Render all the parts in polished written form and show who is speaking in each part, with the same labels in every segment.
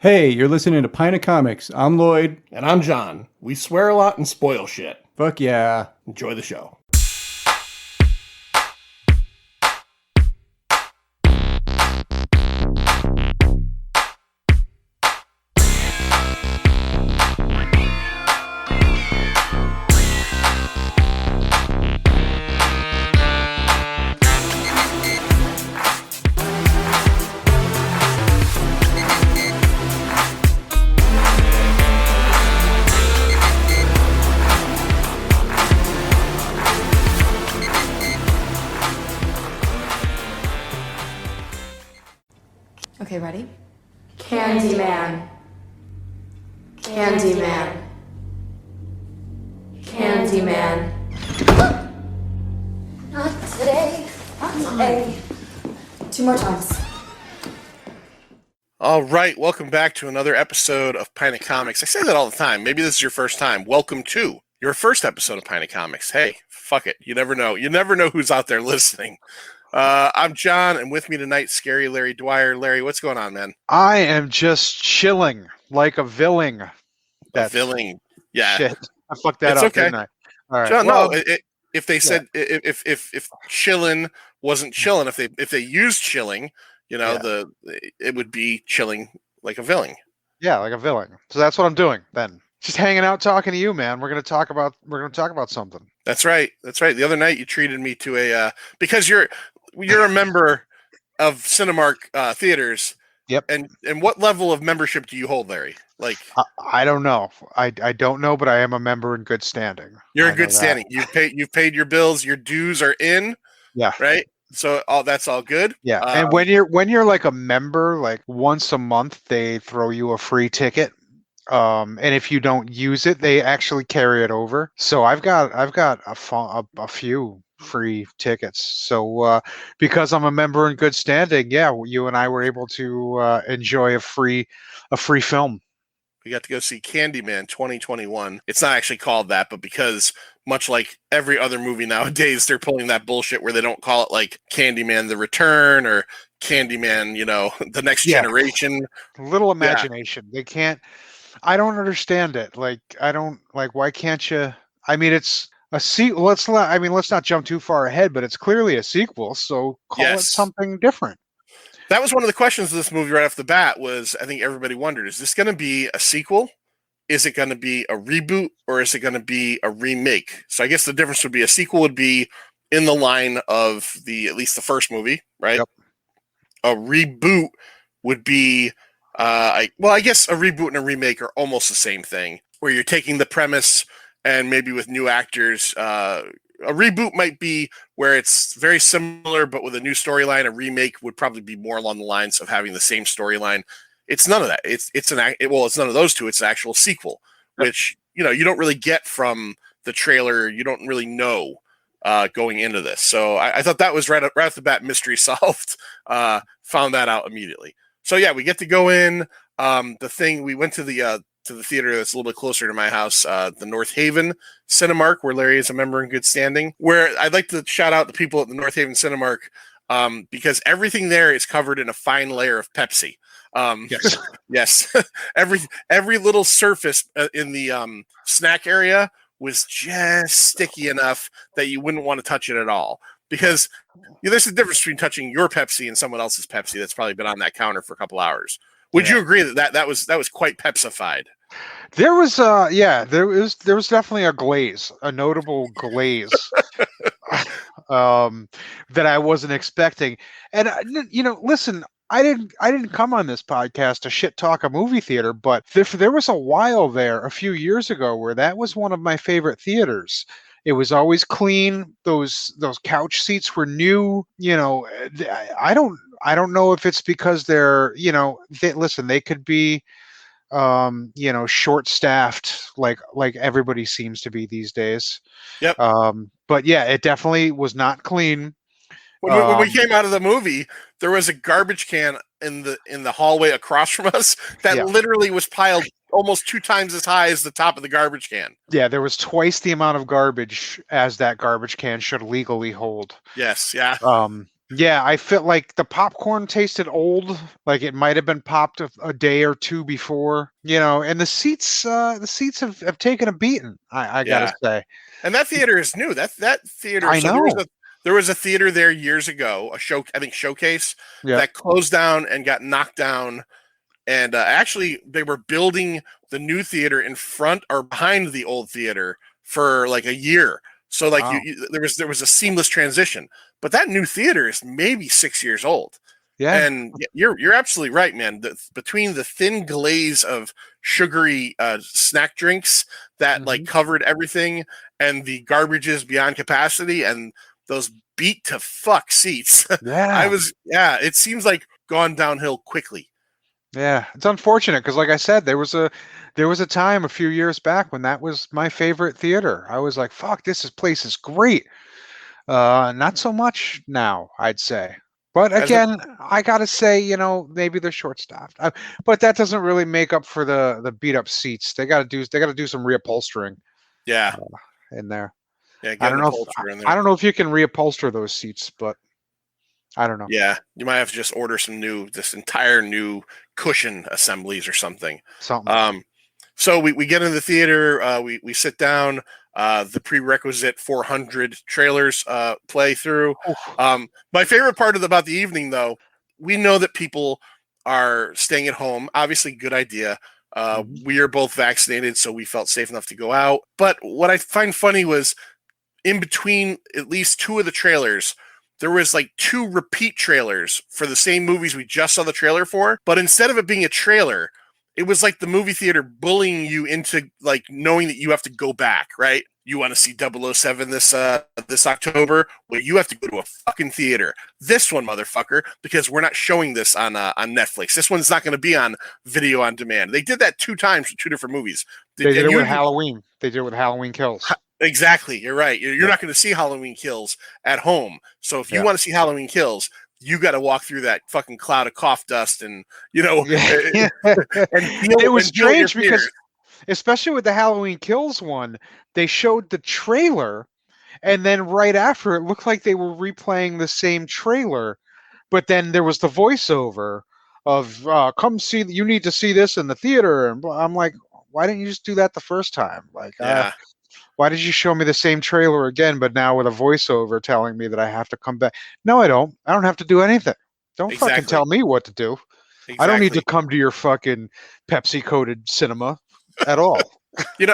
Speaker 1: Hey, you're listening to Pint of Comics. I'm Lloyd.
Speaker 2: And I'm John. We swear a lot and spoil shit.
Speaker 1: Fuck yeah.
Speaker 2: Enjoy the show.
Speaker 3: Okay, ready? Candyman. Candyman. Candyman. Not today. Not today. Two more times.
Speaker 2: All right, welcome back to another episode of Pint of Comics. I say that all the time. Maybe this is your first time. Welcome to your first episode of Pint of Comics. Hey, fuck it. You never know. You never know who's out there listening. I'm John, and with me tonight, Scary Larry Dwyer. Larry, what's going on, man?
Speaker 4: I am just chilling like a villain.
Speaker 2: A villain. Yeah.
Speaker 4: Shit. I fucked that
Speaker 2: It's
Speaker 4: up,
Speaker 2: okay.
Speaker 4: didn't I? All right.
Speaker 2: John,
Speaker 4: well,
Speaker 2: no. If they said if chillin' wasn't chilling, if they used chilling, it would be chilling like a villain.
Speaker 4: Yeah, like a villain. So that's what I'm doing then. Just hanging out, talking to you, man. We're gonna talk about something.
Speaker 2: That's right. The other night you treated me to a because you're a member of Cinemark theaters.
Speaker 4: Yep.
Speaker 2: And what level of membership do you hold, Larry? Like
Speaker 4: I don't know. I don't know, but I am a member in good standing.
Speaker 2: You're in good standing. You've paid your bills. Your dues are in.
Speaker 4: Yeah.
Speaker 2: Right. So that's all good.
Speaker 4: Yeah. And when you're like a member, like once a month, they throw you a free ticket. And if you don't use it, they actually carry it over. So I've got a few free tickets. So because I'm a member in good standing, yeah, you and I were able to enjoy a free film.
Speaker 2: We got to go see Candyman 2021. It's not actually called that, but because much like every other movie nowadays, they're pulling that bullshit where they don't call it like Candyman The Return or Candyman, The Next Generation.
Speaker 4: Little imagination. They can't. I don't understand it. Like, I don't like. Why can't you? I mean, it's a sequel. Let's not jump too far ahead, but it's clearly a sequel. So call it something different.
Speaker 2: That was one of the questions of this movie right off the bat. Was I think everybody wondered: is this going to be a sequel? Is it going to be a reboot, or is it going to be a remake? So I guess the difference would be a sequel would be in the line of at least the first movie, right?
Speaker 4: Yep.
Speaker 2: A reboot would be. I guess a reboot and a remake are almost the same thing, where you're taking the premise and maybe with new actors. A reboot might be where it's very similar, but with a new storyline. A remake would probably be more along the lines of having the same storyline. It's none of that. It's none of those two. It's an actual sequel, which you don't really get from the trailer. You don't really know going into this. So I thought that was right off the bat, mystery solved. Found that out immediately. So yeah, we get to go in. We went to the theater that's a little bit closer to my house, the North Haven Cinemark, where Larry is a member in good standing. Where I'd like to shout out the people at the North Haven Cinemark because everything there is covered in a fine layer of Pepsi.
Speaker 4: Yes,
Speaker 2: yes. every little surface in the snack area was just sticky enough that you wouldn't want to touch it at all. Because there's a difference between touching your Pepsi and someone else's Pepsi that's probably been on that counter for a couple hours. Would you agree that was quite Pepsified?
Speaker 4: There was there was definitely a notable glaze that I wasn't expecting. And listen, I didn't come on this podcast to shit talk a movie theater, but there was a while there a few years ago where that was one of my favorite theaters. It was always clean. Those couch seats were new. I don't know if it's because they're they could be short-staffed like everybody seems to be these days.
Speaker 2: Yep.
Speaker 4: But yeah, it definitely was not clean.
Speaker 2: When we came out of the movie, there was a garbage can in the hallway across from us that literally was piled almost 2 times as high as the top of the garbage can.
Speaker 4: Yeah, there was twice the amount of garbage as that garbage can should legally hold.
Speaker 2: Yes, yeah.
Speaker 4: Yeah, I felt like the popcorn tasted old, like it might have been popped a day or two before, and the seats have taken a beating, I gotta
Speaker 2: Yeah.
Speaker 4: say.
Speaker 2: And that theater is new. That theater.
Speaker 4: I
Speaker 2: So
Speaker 4: know.
Speaker 2: there was a theater there years ago, I think Showcase,
Speaker 4: Yep.
Speaker 2: that closed down and got knocked down. And actually, they were building the new theater in front or behind the old theater for like a year. So like
Speaker 4: Wow.
Speaker 2: there was a seamless transition. But that new theater is maybe 6 years old.
Speaker 4: Yeah.
Speaker 2: And you're absolutely right, man. Between the thin glaze of sugary snack drinks that like
Speaker 4: Mhm.
Speaker 2: covered everything, and the garbages beyond capacity, and those beat to fuck seats,
Speaker 4: Yeah.
Speaker 2: it seems like gone downhill quickly.
Speaker 4: Yeah. It's unfortunate because, like I said, there was a time a few years back when that was my favorite theater. I was like, "Fuck, place is great." Not so much now, I'd say. But
Speaker 2: As a
Speaker 4: again, I gotta say, maybe they're short-staffed. But that doesn't really make up for the beat up seats. They gotta do some reupholstering
Speaker 2: Yeah,
Speaker 4: in there.
Speaker 2: yeah,
Speaker 4: I
Speaker 2: getting
Speaker 4: don't
Speaker 2: the
Speaker 4: know if
Speaker 2: upholsterer in
Speaker 4: I
Speaker 2: there.
Speaker 4: don't know if you can reupholster those seats, but I don't know.
Speaker 2: Yeah, you might have to just order this entire new cushion assemblies or something.
Speaker 4: Something.
Speaker 2: Um, so we get in the theater, we sit down, the prerequisite 400 trailers play through.
Speaker 4: Oof.
Speaker 2: My favorite part about the evening, though, we know that people are staying at home. Obviously, good idea.
Speaker 4: Mhm.
Speaker 2: We are both vaccinated, so we felt safe enough to go out. But what I find funny was in between at least two of the trailers, there was like two repeat trailers for the same movies we just saw the trailer for. But instead of it being a trailer, it was like the movie theater bullying you into like knowing that you have to go back, right? You want to see 007 this October? Well, you have to go to a fucking theater. This one, motherfucker, because we're not showing this on Netflix. This one's not going to be on video on demand. They did that 2 times for 2 different movies.
Speaker 4: They did
Speaker 2: And
Speaker 4: it
Speaker 2: you
Speaker 4: with Halloween. They did it with Halloween Kills.
Speaker 2: Exactly. You're right. You're
Speaker 4: Yeah.
Speaker 2: not going to see Halloween Kills at home. So if you
Speaker 4: Yeah.
Speaker 2: want to see Halloween Kills, you got to walk through that fucking cloud of cough dust and
Speaker 4: Yeah.
Speaker 2: and
Speaker 4: It
Speaker 2: feel
Speaker 4: was
Speaker 2: your
Speaker 4: strange
Speaker 2: fears.
Speaker 4: because, especially with the Halloween Kills one, they showed the trailer, and then right after it looked like they were replaying the same trailer, but then there was the voiceover of "Come see, you need to see this in the theater," and I'm like, why didn't you just do that the first time? Like,
Speaker 2: Yeah,
Speaker 4: why did you show me the same trailer again, but now with a voiceover telling me that I have to come back? No, I don't. I don't have to do anything. Don't fucking
Speaker 2: exactly.
Speaker 4: tell me what to do. I don't need to
Speaker 2: Exactly.
Speaker 4: come to your fucking Pepsi coated cinema at all.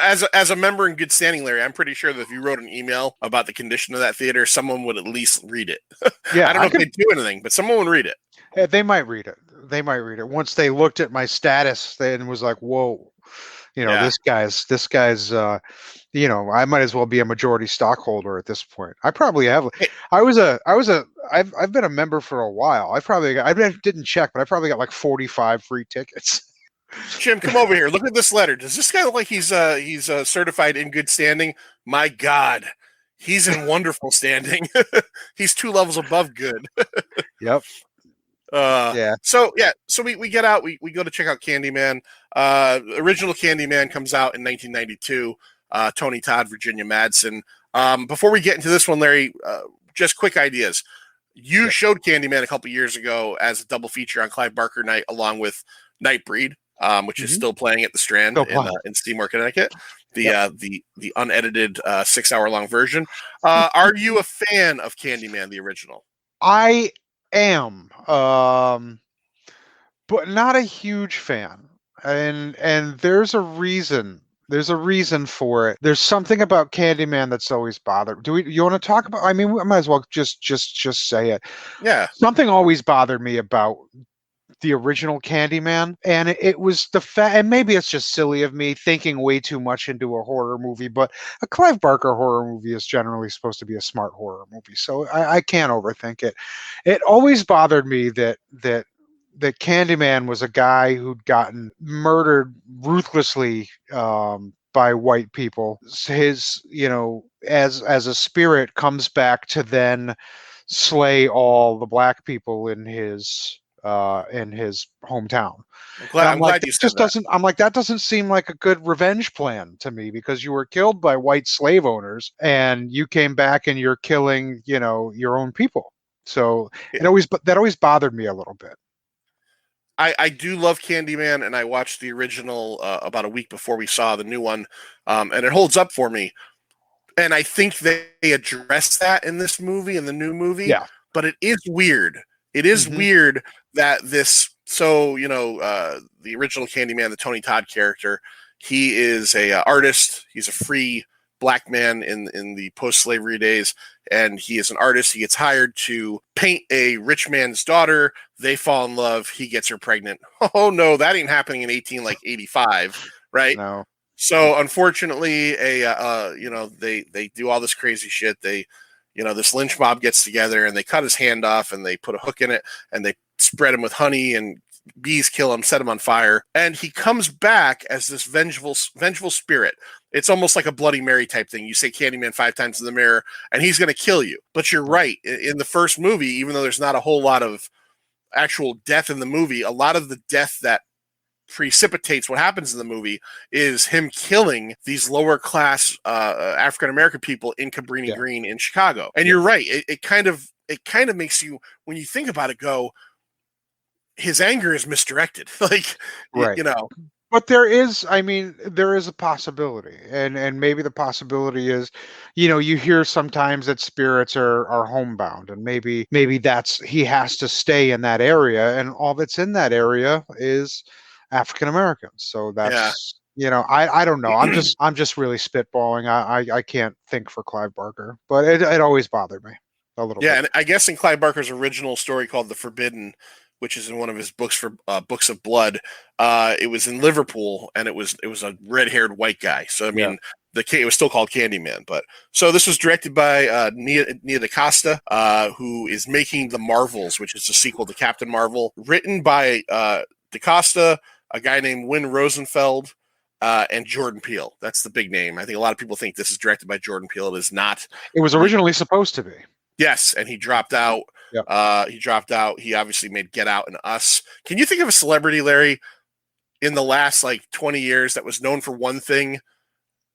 Speaker 2: As a member in good standing, Larry, I'm pretty sure that if you wrote an email about the condition of that theater, someone would at least read it.
Speaker 4: Yeah,
Speaker 2: I don't know
Speaker 4: I
Speaker 2: if
Speaker 4: could.
Speaker 2: they'd do anything, but someone would read it.
Speaker 4: They might read it. They might read it. Once they looked at my status and was like, "Whoa,
Speaker 2: Yeah.
Speaker 4: this guy's I might as well be a majority stockholder at this point. I probably have.
Speaker 2: Hey,
Speaker 4: I've been a member for a while. I didn't check, but I probably got like 45 free tickets.
Speaker 2: Jim, come over here. Look at this letter. Does this guy look like he's certified in good standing? My God, he's in wonderful standing. He's 2 levels above good.
Speaker 4: Yep.
Speaker 2: Uh,
Speaker 4: Yeah.
Speaker 2: so we get out. We go to check out Candyman. Original Candyman comes out in 1992. Tony Todd, Virginia Madsen. Before we get into this one, Larry, just quick ideas. You
Speaker 4: Yep.
Speaker 2: showed Candyman a couple years ago as a double feature on Clive Barker Night, along with Nightbreed, which is
Speaker 4: Mhm.
Speaker 2: still playing at the Strand
Speaker 4: Still playing.
Speaker 2: in Seymour, Connecticut.
Speaker 4: Yep.
Speaker 2: The unedited 6 hour long version. Are you a fan of Candyman, the original?
Speaker 4: I am, but not a huge fan. And there's a reason. There's a reason for it. There's something about Candyman that's always bothered. You want to talk about? I mean, we might as well just say it.
Speaker 2: Yeah,
Speaker 4: Something always bothered me about the original Candyman, and it was the fact, and maybe it's just silly of me thinking way too much into a horror movie, but a Clive Barker horror movie is generally supposed to be a smart horror movie, so I can't overthink it. It always bothered me that Candyman was a guy who'd gotten murdered ruthlessly by white people. His, as a spirit, comes back to then slay all the black people in his hometown. And
Speaker 2: I'm glad you said that.
Speaker 4: I'm like, that doesn't seem like a good revenge plan to me, because you were killed by white slave owners and you came back and you're killing, your own people. So
Speaker 2: Yeah.
Speaker 4: that always bothered me a little bit.
Speaker 2: I do love Candyman, and I watched the original about a week before we saw the new one, and it holds up for me. And I think they address that in this movie, in the new movie.
Speaker 4: Yeah.
Speaker 2: But it is weird. It is
Speaker 4: Mhm.
Speaker 2: weird that this. So the original Candyman, the Tony Todd character, he is a artist. He's a free black man in the post-slavery days, and he is an artist. He gets hired to paint a rich man's daughter. They fall in love. He gets her pregnant. Oh no, that ain't happening in 1885, right?
Speaker 4: No.
Speaker 2: So unfortunately, they do all this crazy shit. This lynch mob gets together and they cut his hand off and they put a hook in it and they spread him with honey and bees kill him, set him on fire, and he comes back as this vengeful spirit. It's almost like a Bloody Mary type thing. You say Candyman 5 times in the mirror, and he's going to kill you. But you're right. In the first movie, even though there's not a whole lot of actual death in the movie, a lot of the death that precipitates what happens in the movie is him killing these lower class African American people in Cabrini Green in Chicago. And you're right. It kind of makes you, when you think about it, go, his anger is misdirected. Like,
Speaker 4: Right. But there is a possibility, and maybe the possibility is, you hear sometimes that spirits are homebound, and maybe that's, he has to stay in that area, and all that's in that area is African Americans. So that's, I don't know. I'm just really spitballing. I can't think for Clive Barker, but it always bothered me a little bit.
Speaker 2: Yeah, and I guess in Clive Barker's original story called The Forbidden, which is in one of his books for Books of Blood, it was in Liverpool, and it was a red-haired white guy. So I mean, it was still called Candyman. But so this was directed by Nia DaCosta, who is making The Marvels, which is a sequel to Captain Marvel, written by DaCosta, a guy named Win Rosenfeld, and Jordan Peele. That's the big name. I think a lot of people think this is directed by Jordan Peele. It is not.
Speaker 4: It was originally supposed to be.
Speaker 2: Yes, and he dropped out.
Speaker 4: Yep.
Speaker 2: He dropped out. He obviously made Get Out and Us. Can you think of a celebrity, Larry, in the last 20 years that was known for one thing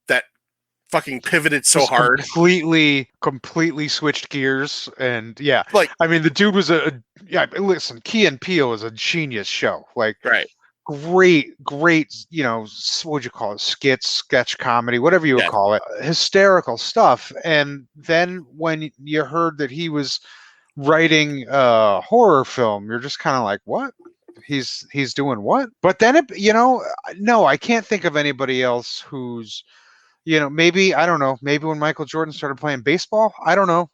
Speaker 2: that fucking pivoted so hard?
Speaker 4: Completely switched gears, and the dude was listen, Key and Peele is a genius show. Like,
Speaker 2: right.
Speaker 4: Great, what would you call it? Skits, sketch comedy, whatever you would call it. Hysterical stuff. And then when you heard that he was writing a horror film, you're just kind of like, what? He's doing what? But then no, I can't think of anybody else who's, maybe, I don't know, maybe when Michael Jordan started playing baseball, I don't know.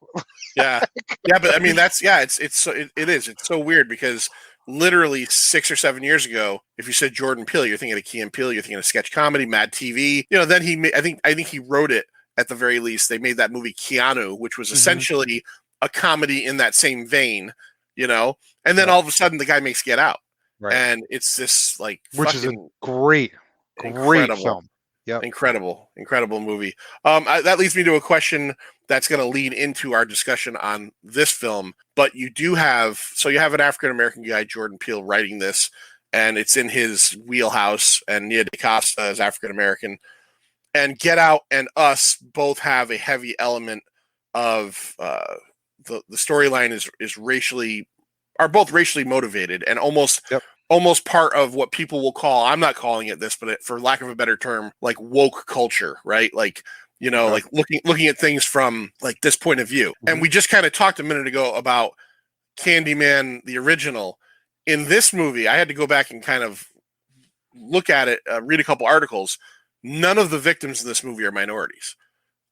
Speaker 2: Yeah, but I mean, it's so weird because literally 6 or 7 years ago, if you said Jordan Peele, you're thinking of Key and Peele, you're thinking of sketch comedy, Mad TV. Then I think he wrote it at the very least. They made that movie Keanu, which was essentially a comedy in that same vein, and then all of a sudden the guy makes Get Out, and it's this
Speaker 4: which is a great film.
Speaker 2: Yep. Incredible movie. That leads me to a question that's going to lead into our discussion on this film. But you have an African-American guy, Jordan Peele, writing this, and it's in his wheelhouse, and Nia DaCosta is African-American. And Get Out and Us both have a heavy element of the storyline are both racially motivated and almost part of what people will call, I'm not calling it this, but for lack of a better term, like woke culture, right? Like, like looking at things from this point of view. Mm-hmm. And we just kind of talked a minute ago about Candyman, the original. In this movie, I had to go back and kind of look at it, read a couple articles. None of the victims in this movie are minorities.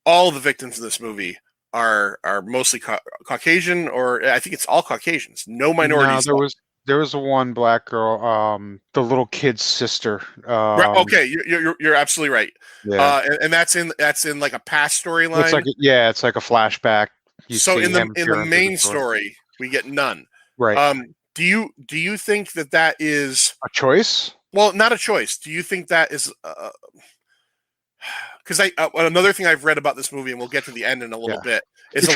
Speaker 2: All the victims in this movie are mostly Caucasian, or I think it's all Caucasians. No minorities.
Speaker 4: No, there was one black girl, the little kid's sister.
Speaker 2: Right, okay, you're absolutely right.
Speaker 4: Yeah,
Speaker 2: and that's in like a past storyline.
Speaker 4: It's like a flashback.
Speaker 2: So in the main story, we get none.
Speaker 4: Right.
Speaker 2: Do you think that is
Speaker 4: a choice?
Speaker 2: Well, not a choice. Do you think that is? Because another thing I've read about this movie, and we'll get to the end in a little bit, is
Speaker 4: you're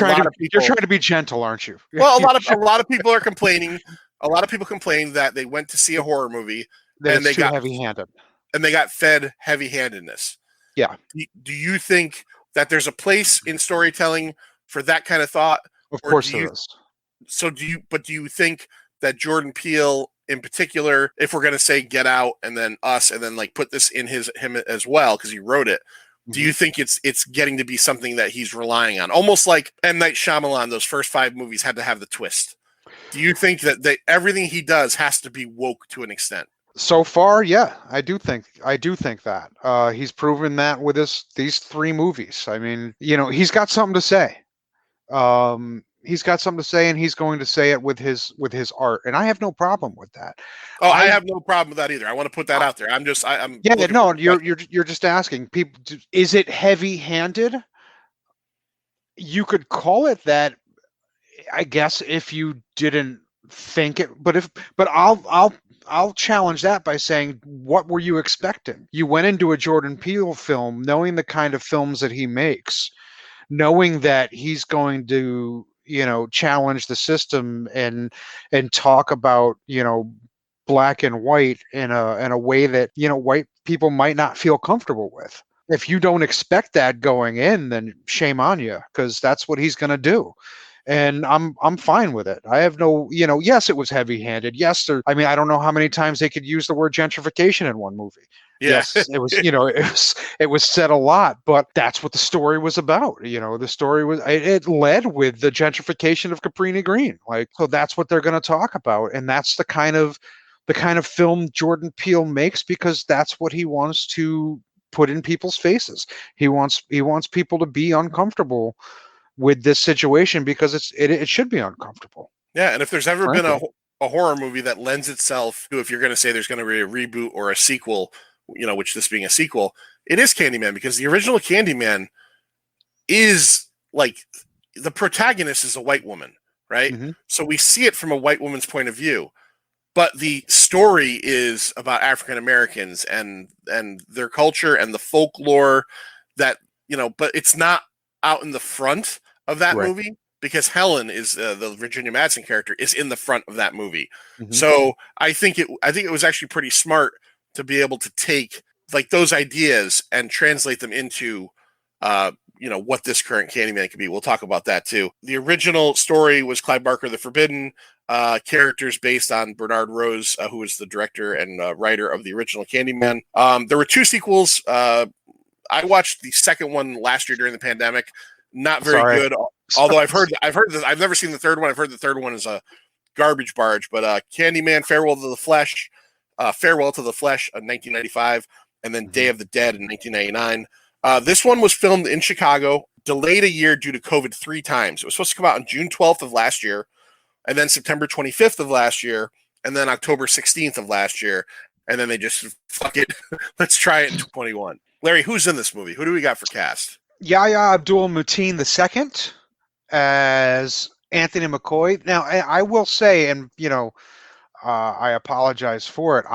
Speaker 4: trying to be gentle, aren't you?
Speaker 2: Well, a lot of people are complaining. A lot of people complain that they went to see a horror movie and they got
Speaker 4: heavy-handed,
Speaker 2: and they got fed heavy-handedness.
Speaker 4: Yeah.
Speaker 2: Do you think that there's a place in storytelling for that kind of thought?
Speaker 4: Of course there is.
Speaker 2: So do you think that Jordan Peele in particular, if we're going to say Get Out and then Us and then like put this in him as well because he wrote it, do you think it's getting to be something that he's relying on, almost like M. Night Shyamalan? Those first 5 movies had to have the twist. Do you think that everything he does has to be woke to an extent?
Speaker 4: So far, yeah, I do think that he's proven that with these 3 movies. I mean, he's got something to say. He's got something to say, and he's going to say it with his art, and I have no problem with that.
Speaker 2: Oh, I have no problem with that either. I want to put that out there. I'm
Speaker 4: yeah. No, you're just asking people. Is it heavy-handed? You could call it that, I guess, if you didn't think it. But I'll challenge that by saying, what were you expecting? You went into a Jordan Peele film knowing the kind of films that he makes, knowing that he's going to, challenge the system and talk about, black and white in a way that, white people might not feel comfortable with. If you don't expect that going in, then shame on you, because that's what he's going to do. And I'm fine with it. I have no, yes, it was heavy-handed. Yes, I I don't know how many times they could use the word gentrification in one movie.
Speaker 2: Yeah.
Speaker 4: Yes, it was, it was said a lot, but that's what the story was about. The story was, it led with the gentrification of Cabrini Green. So that's what they're going to talk about. And that's the kind of film Jordan Peele makes, because that's what he wants to put in people's faces. He wants people to be uncomfortable with this situation, because it should be uncomfortable.
Speaker 2: Yeah, and if there's ever been a horror movie that lends itself to, if you're going to say there's going to be a reboot or a sequel, which this being a sequel, it is Candyman, because the original Candyman is like, the protagonist is a white woman, right? Mm-hmm. So we see it from a white woman's point of view, but the story is about African Americans and their culture and the folklore that, but it's not out in the front of that movie, because Helen is the Virginia Madsen character is in the front of that movie. Mm-hmm. So I think it was actually pretty smart to be able to take like those ideas and translate them into what this current Candyman could be. We'll talk about that too. The original story was Clive Barker the Forbidden, characters based on Bernard Rose, who was the director and writer of the original Candyman. There were 2 sequels. I watched the second one last year during the pandemic. Not very good. Although I've heard this. I've never seen the third one. I've heard the third one is a garbage barge. But Candyman, Farewell to the Flesh, in 1995, and then Day of the Dead in 1999. This one was filmed in Chicago, delayed a year due to COVID 3 times. It was supposed to come out on June 12th of last year, and then September 25th of last year, and then October 16th of last year. And then they just, fuck it, let's try it in 2021. Larry, who's in this movie? Who do we got for cast?
Speaker 4: Yahya Abdul-Mateen II as Anthony McCoy. Now, I will say, and I apologize for it,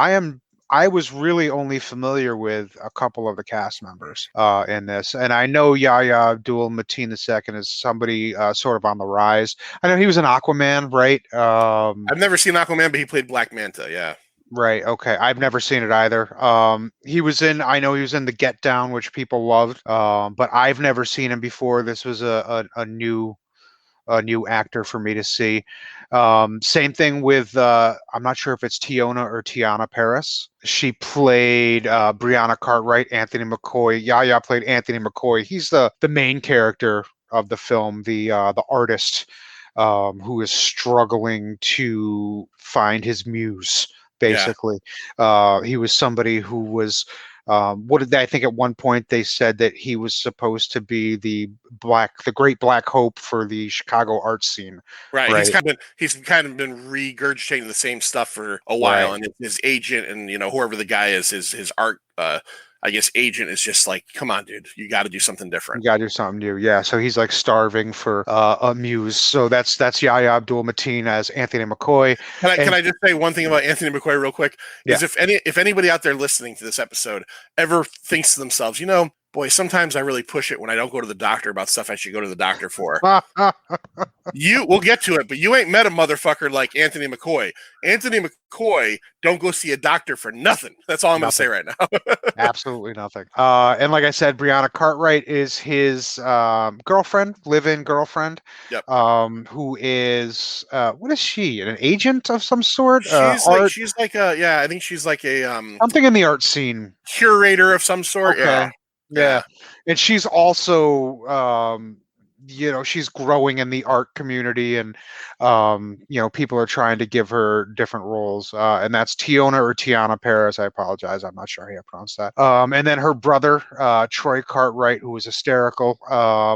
Speaker 4: I was really only familiar with a couple of the cast members in this, and I know Yahya Abdul-Mateen II is somebody sort of on the rise. I know he was in Aquaman, right?
Speaker 2: I've never seen Aquaman, but he played Black Manta. Yeah.
Speaker 4: Right. Okay. I've never seen it either. I know he was in The Get Down, which people loved, but I've never seen him before. This was a new actor for me to see. Same thing with, I'm not sure if it's Tiana Paris. She played Brianna Cartwright. Anthony McCoy. Yahya played Anthony McCoy. He's the main character of the film, the artist who is struggling to find his muse. Basically, he was somebody who was. I think at one point they said that he was supposed to be the great black hope for the Chicago art scene.
Speaker 2: Right. He's kind of been regurgitating the same stuff for a while, and his agent and whoever the guy is, his art. I guess agent is just like, come on, dude, you got to do something different. You got to do something new, yeah. So he's like starving for a muse. So that's Yahya Abdul-Mateen as Anthony McCoy. Can I just say one thing about Anthony McCoy real quick? Is if anybody out there listening to this episode ever thinks to themselves, boy, sometimes I really push it when I don't go to the doctor about stuff I should go to the doctor for. We'll get to it, but you ain't met a motherfucker like Anthony McCoy. Anthony McCoy don't go see a doctor for nothing. That's all I'm going to say right now.
Speaker 4: Absolutely nothing. And like I said, Brianna Cartwright is his girlfriend, live-in girlfriend.
Speaker 2: Yep.
Speaker 4: Who is what is she? An agent of some sort?
Speaker 2: I think she's like a
Speaker 4: something in the art scene.
Speaker 2: Curator of some sort.
Speaker 4: Okay.
Speaker 2: Yeah.
Speaker 4: And she's also she's growing in the art community, and people are trying to give her different roles, and that's Tiana Perez. I apologize, I'm not sure how you pronounce that. And then her brother, Troy Cartwright, who is hysterical.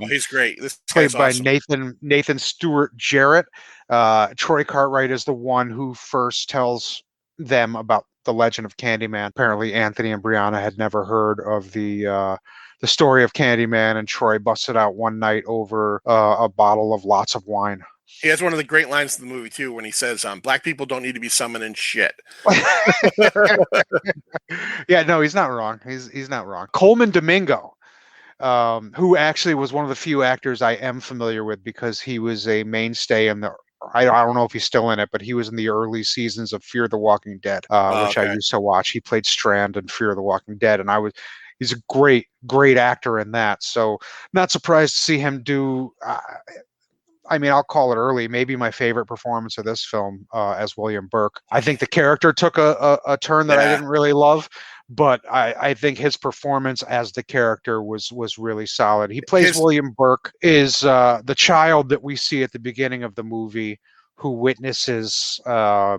Speaker 2: He's great. This
Speaker 4: played by
Speaker 2: awesome.
Speaker 4: Nathan Stewart Jarrett. Troy Cartwright is the one who first tells them about the legend of Candyman. Apparently Anthony and Brianna had never heard of the story of Candyman, and Troy busted out one night over a bottle of lots of wine.
Speaker 2: He has one of the great lines in the movie too, when he says, "Black people don't need to be summoning shit."
Speaker 4: Yeah, no, he's not wrong. He's not wrong. Coleman Domingo, who actually was one of the few actors I am familiar with because he was a mainstay in the. I don't know if he's still in it, but he was in the early seasons of Fear the Walking Dead, which I used to watch. He played Strand in Fear the Walking Dead, and he's a great actor in that. So not surprised to see him do. I'll call it early. Maybe my favorite performance of this film as William Burke. I think the character took a turn that I didn't really love, but I think his performance as the character was really solid. He plays William Burke, is the child that we see at the beginning of the movie who witnesses a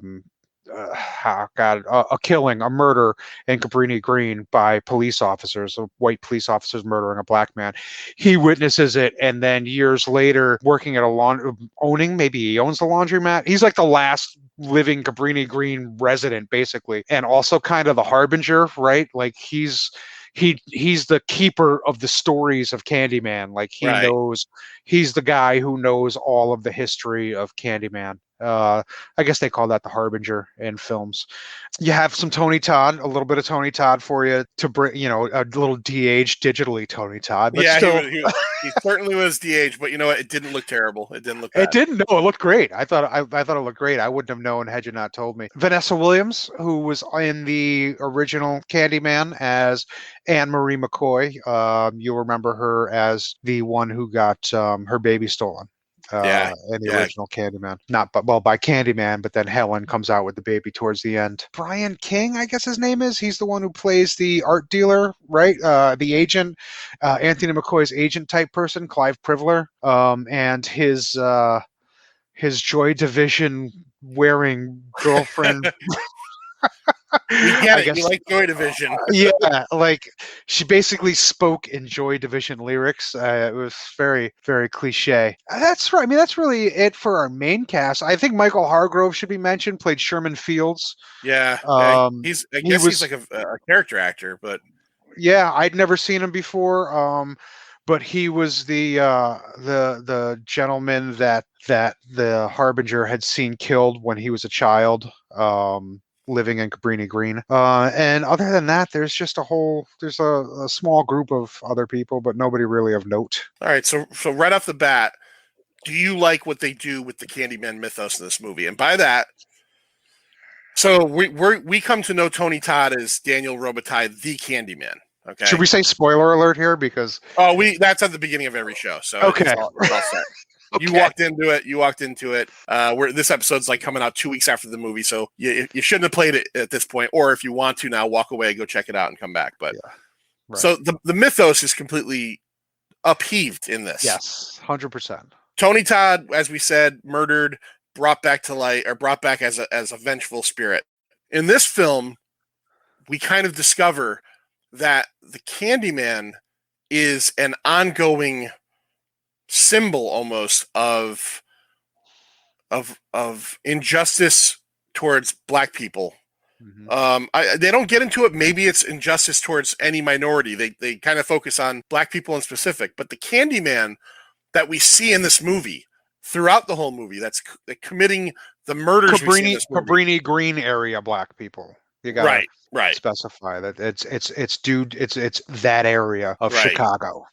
Speaker 4: killing, a murder in Cabrini Green by police officers, white police officers murdering a black man. He witnesses it, and then years later, working at maybe he owns the laundromat. He's like the last living Cabrini Green resident, basically, and also kind of the harbinger, right? Like he's the keeper of the stories of Candyman. Like he's the guy who knows all of the history of Candyman. I guess they call that the harbinger in films. You have some Tony Todd, a little bit of Tony Todd for you to bring, a little de-aged digitally Tony Todd. But still,
Speaker 2: he certainly was de-aged, but you know what? It didn't look terrible. It didn't look bad.
Speaker 4: It didn't. No, it looked great. I thought it looked great. I wouldn't have known had you not told me. Vanessa Williams, who was in the original Candyman as Anne Marie McCoy. You'll remember her as the one who got her baby stolen. In the original Candyman, by Candyman, but then Helen comes out with the baby towards the end. Brian King, I guess his name is. He's the one who plays the art dealer, right? The agent, Anthony McCoy's agent type person, Clive Privler, and his Joy Division wearing girlfriend.
Speaker 2: We get it. You like Joy Division.
Speaker 4: Yeah, like she basically spoke in Joy Division lyrics. It was very, very cliche. That's right. That's really it for our main cast. I think Michael Hargrove should be mentioned. Played Sherman Fields.
Speaker 2: Yeah, he's like a character actor, but
Speaker 4: yeah, I'd never seen him before. But he was the gentleman that the Harbinger had seen killed when he was a child. Living in Cabrini Green. And other than that, there's a small group of other people, but nobody really of note.
Speaker 2: All right. So right off the bat, do you like what they do with the Candyman mythos in this movie? And by that, so we come to know Tony Todd as Daniel Robitaille, the Candyman. Okay.
Speaker 4: Should we say spoiler alert here? Because
Speaker 2: that's at the beginning of every show. So
Speaker 4: okay.
Speaker 2: It's all set. Okay. You walked into it. This episode's like coming out 2 weeks after the movie, so you shouldn't have played it at this point. Or if you want to now, walk away, go check it out, and come back. But So the mythos is completely upheaved in this.
Speaker 4: Yes, 100%.
Speaker 2: Tony Todd, as we said, murdered, brought back to light, or brought back as a vengeful spirit. In this film, we kind of discover that the Candyman is an ongoing symbol almost of injustice towards black people. Mm-hmm. They don't get into it. Maybe it's injustice towards any minority. They kind of focus on black people in specific, but the Candyman that we see in this movie throughout the whole movie, that's committing the murders.
Speaker 4: Cabrini Green area black people. You gotta
Speaker 2: Right.
Speaker 4: specify that it's that area of
Speaker 2: Right.
Speaker 4: Chicago.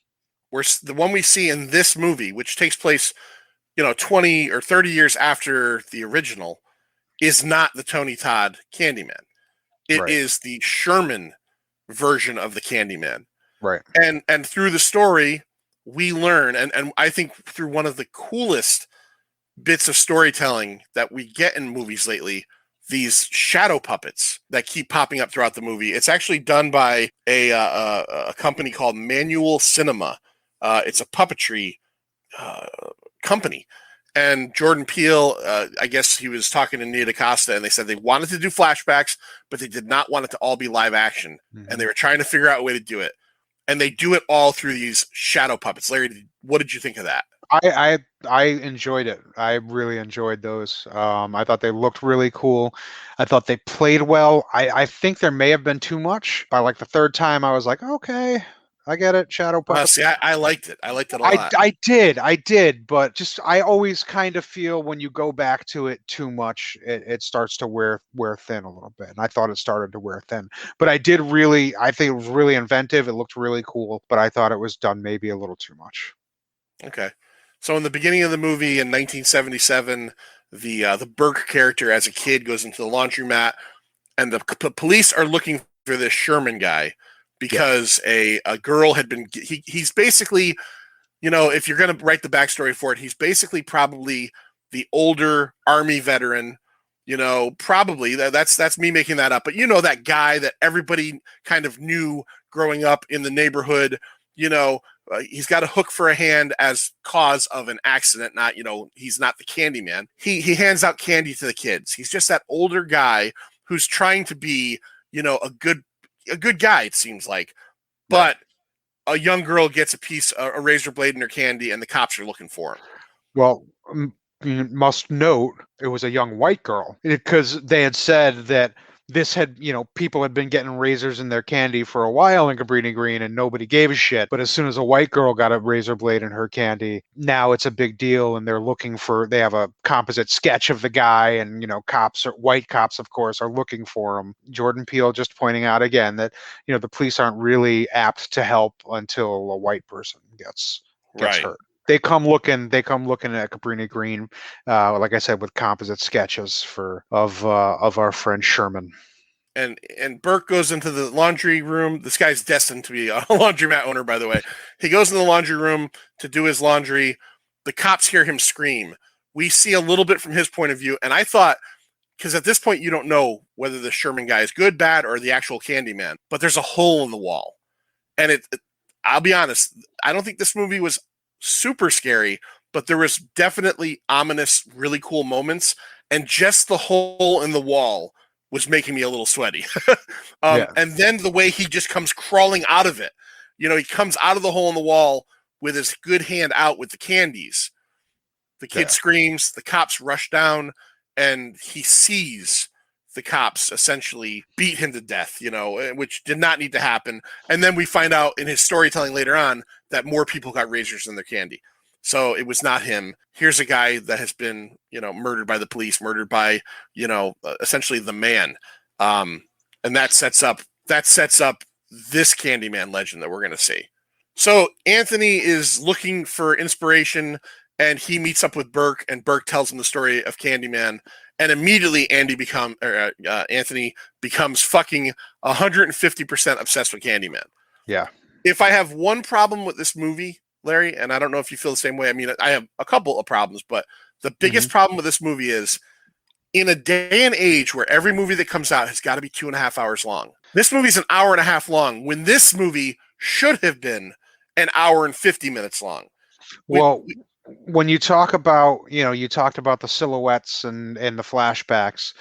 Speaker 2: Where the one we see in this movie, which takes place, 20 or 30 years after the original, is not the Tony Todd Candyman. It
Speaker 4: Right.
Speaker 2: is the Sherman version of the Candyman.
Speaker 4: Right.
Speaker 2: And through the story, we learn, and I think through one of the coolest bits of storytelling that we get in movies lately, these shadow puppets that keep popping up throughout the movie. It's actually done by a company called Manual Cinema. It's a puppetry uh, company. And Jordan Peele, I guess he was talking to Nia DaCosta, and they said they wanted to do flashbacks, but they did not want it to all be live action.
Speaker 4: Mm-hmm.
Speaker 2: And they were trying to figure out a way to do it. And they do it all through these shadow puppets. Larry, what did you think of that?
Speaker 4: I enjoyed it. I really enjoyed those. I thought they looked really cool. I thought they played well. I think there may have been too much. By like the third time, I was like, okay, I get it. Shadow puppets.
Speaker 2: See, I liked it. I liked it a lot.
Speaker 4: I did, but just I always kind of feel when you go back to it too much, it starts to wear thin a little bit. And I thought it started to wear thin. But I think it was really inventive. It looked really cool, but I thought it was done maybe a little too much.
Speaker 2: Okay. So in the beginning of the movie in 1977, the Burke character as a kid goes into the laundromat, and the police are looking for this Sherman guy because a girl had been. He's basically, if you're going to write the backstory for it, he's basically probably the older Army veteran. Probably that's me making that up, but that guy that everybody kind of knew growing up in the neighborhood. He's got a hook for a hand as cause of an accident. Not, he's not the Candyman. He hands out candy to the kids. He's just that older guy who's trying to be, a good guy. It seems like, but a young girl gets a razor blade in her candy, and the cops are looking for him.
Speaker 4: Well, you must note it was a young white girl because they had said that this had, people had been getting razors in their candy for a while in Cabrini Green and nobody gave a shit. But as soon as a white girl got a razor blade in her candy, now it's a big deal. And they have a composite sketch of the guy, and, white cops, of course, are looking for him. Jordan Peele just pointing out again that, the police aren't really apt to help until a white person gets hurt. They come looking at Cabrini Green, like I said, with composite sketches of our friend Sherman.
Speaker 2: And Burke goes into the laundry room. This guy's destined to be a laundromat owner, by the way. He goes in the laundry room to do his laundry. The cops hear him scream. We see a little bit from his point of view, and I thought, because at this point you don't know whether the Sherman guy is good, bad, or the actual Candyman, but there's a hole in the wall. And I'll be honest, I don't think this movie was super scary, but there was definitely ominous, really cool moments, and just the hole in the wall was making me a little sweaty. And then the way he just comes crawling out of it, he comes out of the hole in the wall with his good hand out with the candies. The kid screams, the cops rush down, and he sees the cops essentially beat him to death, which did not need to happen. And then we find out in his storytelling later on that more people got razors in their candy. So it was not him. Here's a guy that has been, murdered by the police, murdered by, essentially the man. And that sets up this Candyman legend that we're going to see. So Anthony is looking for inspiration, and he meets up with Burke, and Burke tells him the story of Candyman. And immediately Anthony becomes fucking 150% obsessed with Candyman.
Speaker 4: Yeah.
Speaker 2: If I have one problem with this movie, Larry, and I don't know if you feel the same way. I mean, I have a couple of problems, but the biggest problem with this movie is, in a day and age where every movie that comes out has got to be 2.5 hours long. This movie's an hour and a half long, when this movie should have been an hour and 50 minutes long.
Speaker 4: When you talk about, you talked about the silhouettes and the flashbacks,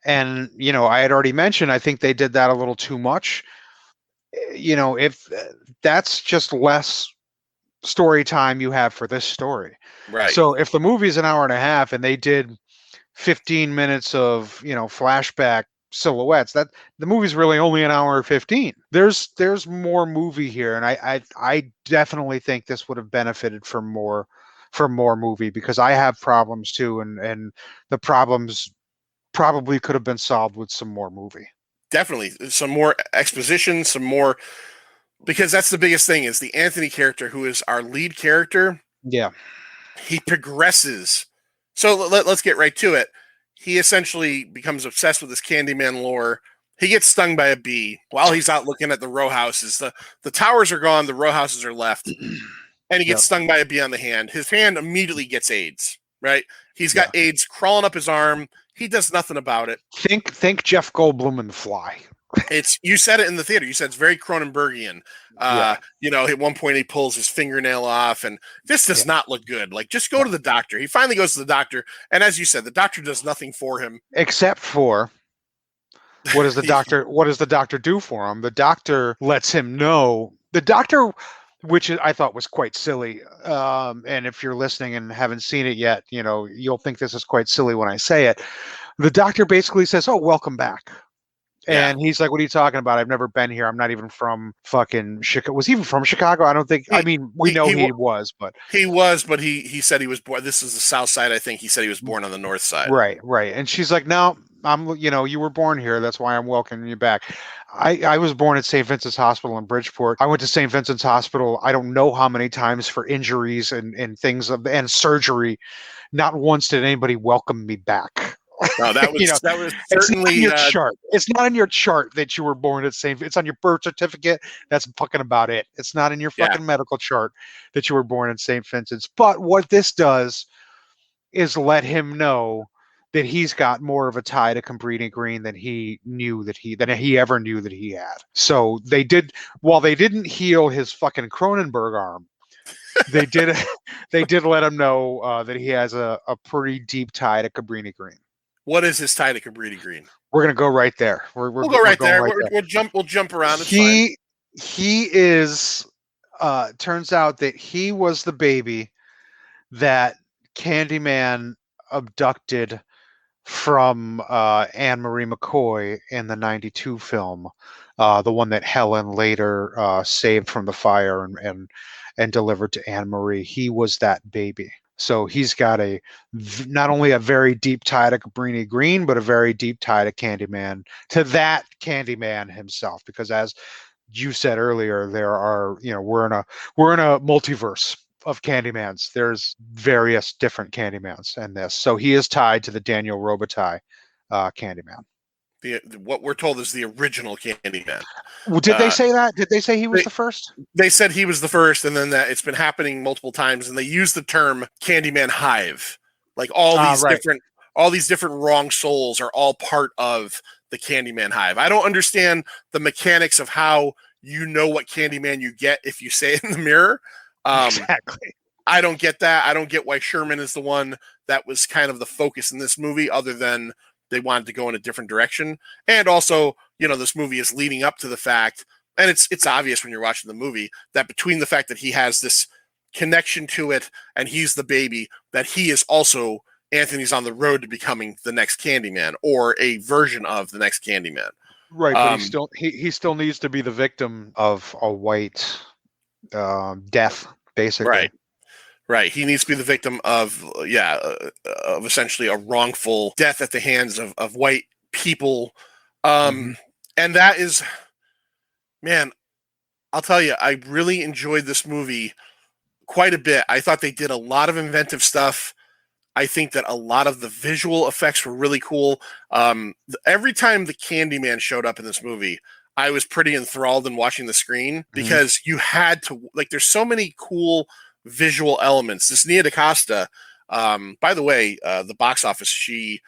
Speaker 4: and, I had already mentioned, I think they did that a little too much. If that's just less story time you have for this story.
Speaker 2: Right.
Speaker 4: So if the movie's an hour and a half and they did 15 minutes of, flashback silhouettes, that the movie's really only an hour or 15. There's more movie here, and I definitely think this would have benefited from more movie, because I have problems too, and the problems probably could have been solved with some more movie.
Speaker 2: definitely some more exposition, some more, because that's the biggest thing is the Anthony character, who is our lead character.
Speaker 4: Yeah.
Speaker 2: He progresses. So let's get right to it. He essentially becomes obsessed with this Candyman lore. He gets stung by a bee while he's out looking at the row houses. The towers are gone, the row houses are left, and he gets stung by a bee on the hand. His hand immediately gets AIDS, right? He's got AIDS crawling up his arm. He does nothing about it.
Speaker 4: Think Jeff Goldblum and Fly.
Speaker 2: It's, you said it in the theater. You said it's very Cronenbergian. You know, at one point he pulls his fingernail off, and this does not look good. Like, just go to the doctor. He finally goes to the doctor, and as you said, the doctor does nothing for him
Speaker 4: except for what does the doctor? What does the doctor do for him? The doctor lets him know. The doctor, which I thought was quite silly. And if you're listening and haven't seen it yet, you know, you'll think this is quite silly when I say it. The doctor basically says, "Oh, welcome back." And he's like, "What are you talking about? I've never been here. I'm not even from fucking Chicago." Was he even from Chicago? I don't think. I mean, we know he was, but
Speaker 2: he said he was born. This is the South Side, I think. He said he was born on the North Side.
Speaker 4: Right. And she's like, "No, you were born here. That's why I'm welcoming you back." I was born at St. Vincent's Hospital in Bridgeport. I went to St. Vincent's Hospital, I don't know how many times, for injuries and things and surgery. Not once did anybody welcome me back.
Speaker 2: No, that was that was certainly
Speaker 4: it's not on your chart. It's not on your chart that you were born at St. It's on your birth certificate. That's fucking about it. It's not in your fucking medical chart that you were born in St. Vincent's. But what this does is let him know that he's got more of a tie to Cabrini Green than he ever knew that he had. So they did, while they didn't heal his fucking Cronenberg arm, they did let him know that he has a pretty deep tie to Cabrini Green.
Speaker 2: What is his tie to Cabrini Green?
Speaker 4: We're gonna go right there. We'll
Speaker 2: go right there. We'll jump around. It's fine.
Speaker 4: He is. Turns out that he was the baby that Candyman abducted from Anne Marie McCoy in the '92 film, the one that Helen later saved from the fire and delivered to Anne Marie. He was that baby. So he's got not only a very deep tie to Cabrini Green, but a very deep tie to Candyman, to that Candyman himself. Because as you said earlier, there are, we're in a multiverse of Candymans. There's various different Candymans in this. So he is tied to the Daniel Robitaille Candyman.
Speaker 2: What we're told is the original Candyman.
Speaker 4: Well, did they say that? Did they say he was the first?
Speaker 2: They said he was the first, and then that it's been happening multiple times, and they use the term Candyman hive. Like all these different wrong souls are all part of the Candyman hive. I don't understand the mechanics of how you know what Candyman you get if you say it in the mirror.
Speaker 4: Exactly.
Speaker 2: I don't get that. I don't get why Sherman is the one that was kind of the focus in this movie, other than they wanted to go in a different direction. And also, this movie is leading up to the fact, and it's obvious when you're watching the movie, that between the fact that he has this connection to it and he's the baby, that he is also, Anthony's on the road to becoming the next Candyman, or a version of the next Candyman.
Speaker 4: Right, but he still needs to be the victim of a white death, basically.
Speaker 2: Right. He needs to be the victim of essentially a wrongful death at the hands of white people. And that is, man, I'll tell you, I really enjoyed this movie quite a bit. I thought they did a lot of inventive stuff. I think that a lot of the visual effects were really cool. Every time the Candyman showed up in this movie, I was pretty enthralled in watching the screen, because you had to, there's so many cool visual elements. This Nia DaCosta, by the way, the box office, she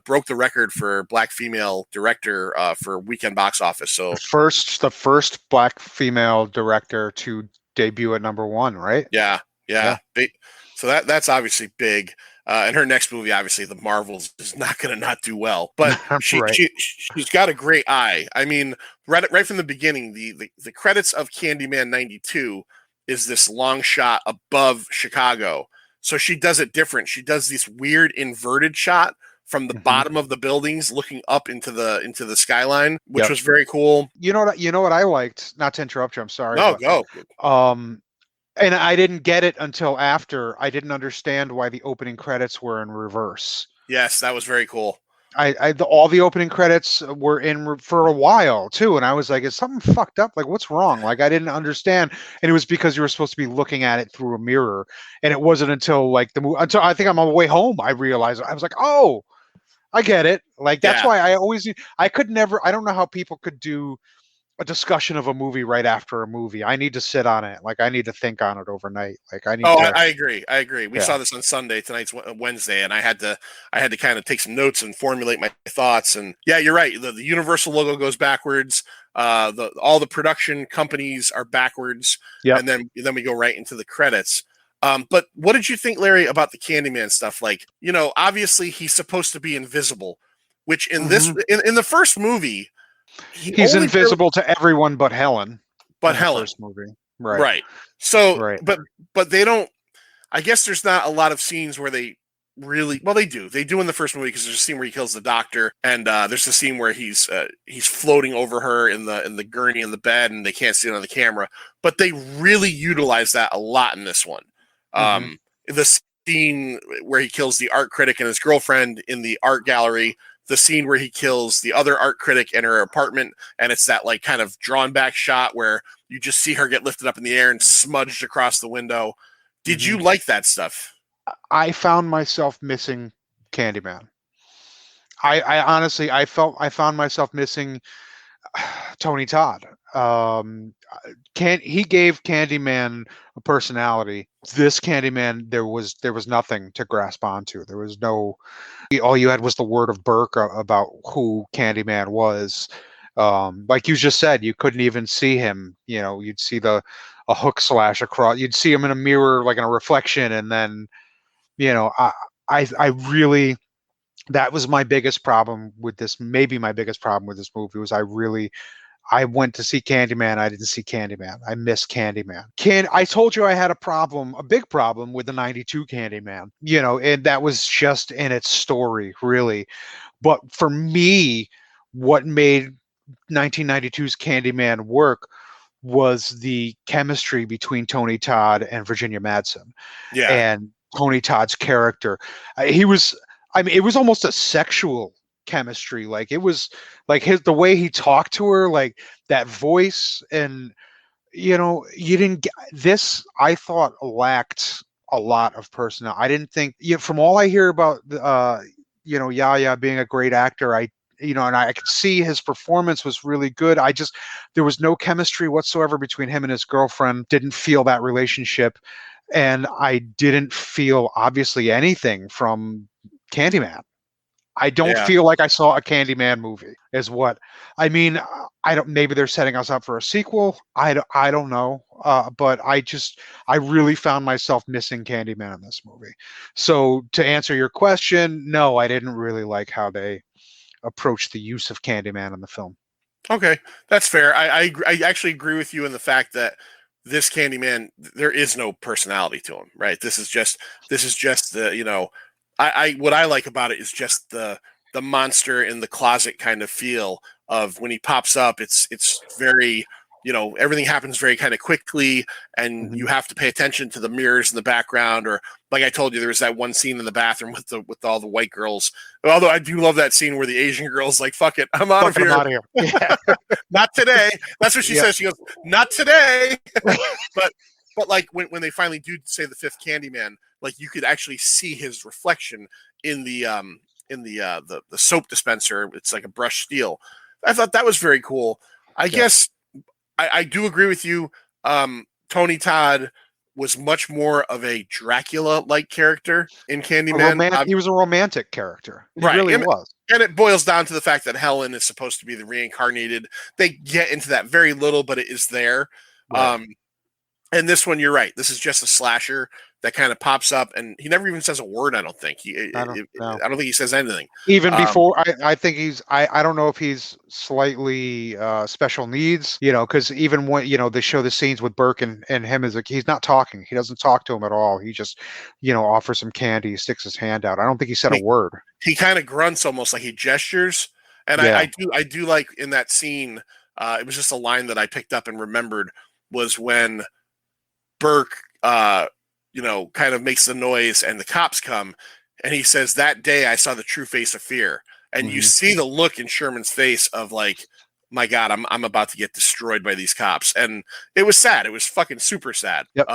Speaker 2: broke the record for Black female director for weekend box office. So
Speaker 4: the first Black female director to debut at #1, right?
Speaker 2: Yeah. So that's obviously big. And her next movie, obviously, The Marvels, is not going to not do well. But she's got a great eye. I mean, right from the beginning, the credits of Candyman '92 is this long shot above Chicago. So she does it different. She does this weird inverted shot from the bottom of the buildings looking up into the skyline, which was very cool.
Speaker 4: You know what I liked? Not to interrupt you, I'm sorry.
Speaker 2: No, go.
Speaker 4: And I didn't get it until after. I didn't understand why the opening credits were in reverse.
Speaker 2: Yes, that was very cool.
Speaker 4: All the opening credits were in for a while too, and I was like, "Is something fucked up? Like, what's wrong?" Like, I didn't understand, and it was because you were supposed to be looking at it through a mirror, and it wasn't until like until I think I'm on the way home I realized I was like, "Oh, I get it." Like that's
Speaker 2: Yeah.
Speaker 4: why I could never. I don't know how people could do a discussion of a movie right after a movie. I need to sit on it. Like I need to think on it overnight. Like I need
Speaker 2: Oh,
Speaker 4: to.
Speaker 2: I agree. I agree. We
Speaker 4: Yeah.
Speaker 2: saw this on Sunday. Tonight's Wednesday, and I had to kind of take some notes and formulate my thoughts. And yeah, you're right. The Universal logo goes backwards. All the production companies are backwards,
Speaker 4: Yep.
Speaker 2: and then we go right into the credits. But what did you think, Larry, about the Candyman stuff? Like, obviously he's supposed to be invisible, which in this in the first movie,
Speaker 4: He's invisible to everyone but Helen.
Speaker 2: But
Speaker 4: in
Speaker 2: Helen,
Speaker 4: the first movie. Right.
Speaker 2: Right. So,
Speaker 4: Right.
Speaker 2: but they don't. I guess there's not a lot of scenes where they really. Well, they do. They do in the first movie because there's a scene where he kills the doctor, and there's a scene where he's floating over her in the gurney in the bed, and they can't see it on the camera. But they really utilize that a lot in this one. The scene where he kills the art critic and his girlfriend in the art gallery. The scene where he kills the other art critic in her apartment, and it's that like kind of drawn back shot where you just see her get lifted up in the air and smudged across the window. Did you like that stuff?
Speaker 4: I found myself missing Candyman. I honestly, I found myself missing Tony Todd. He gave Candyman a personality. This Candyman, there was nothing to grasp onto. There was no. All you had was the word of Burke about who Candyman was. Like you just said, you couldn't even see him. You'd see a hook slash across. You'd see him in a mirror, like in a reflection, and then, I really. That was my biggest problem with this. Maybe my biggest problem with this movie was I went to see Candyman. I didn't see Candyman. I missed Candyman. I told you I had a big problem with the 92 Candyman, and that was just in its story, really. But for me, what made 1992's Candyman work was the chemistry between Tony Todd and Virginia Madsen.
Speaker 2: Yeah.
Speaker 4: And Tony Todd's character. It was almost a sexual chemistry. Like it was like the way he talked to her, like that voice, and you didn't get this. I thought lacked a lot of personnel. I didn't think, from all I hear about Yahya being a great actor, and I could see his performance was really good. There was no chemistry whatsoever between him and his girlfriend. Didn't feel that relationship, and I didn't feel obviously anything from Candyman. I don't feel like I saw a Candyman movie is what I mean. Maybe they're setting us up for a sequel. I don't know. But I really found myself missing Candyman in this movie. So to answer your question, no, I didn't really like how they approached the use of Candyman in the film.
Speaker 2: Okay, that's fair. I actually agree with you in the fact that this Candyman, there is no personality to him, right? This is just the, what I like about it is just the monster in the closet kind of feel of when he pops up. It's very, everything happens very kind of quickly, and you have to pay attention to the mirrors in the background. Or like I told you, there was that one scene in the bathroom with all the white girls. Although I do love that scene where the Asian girl's like, "Fuck it, I'm out of here."
Speaker 4: I'm out of here. Yeah.
Speaker 2: Not today. That's what she says. She goes, "Not today." But like when they finally do say the fifth Candyman, like you could actually see his reflection in the soap dispenser. It's like a brushed steel. I thought that was very cool. I guess I do agree with you. Tony Todd was much more of a Dracula-like character in Candyman.
Speaker 4: He was a romantic character. He
Speaker 2: right.
Speaker 4: really was.
Speaker 2: And it boils down to the fact that Helen is supposed to be the reincarnated. They get into that very little, but it is there. Right. And this one, you're right. This is just a slasher that kind of pops up, and he never even says a word. I don't think I don't think he says anything.
Speaker 4: Even before, I think he's. I don't know if he's slightly special needs. Because even when they show the scenes with Burke and him, is like he's not talking. He doesn't talk to him at all. He just offers some candy, sticks his hand out. I don't think he said a word. He
Speaker 2: kind of grunts, almost like he gestures. And I do like in that scene. It was just a line that I picked up and remembered was when Burke, kind of makes the noise and the cops come, and he says, "That day I saw the true face of fear." and you see the look in Sherman's face of like, my God, I'm about to get destroyed by these cops. And it was sad. It was fucking super sad.
Speaker 4: Yep.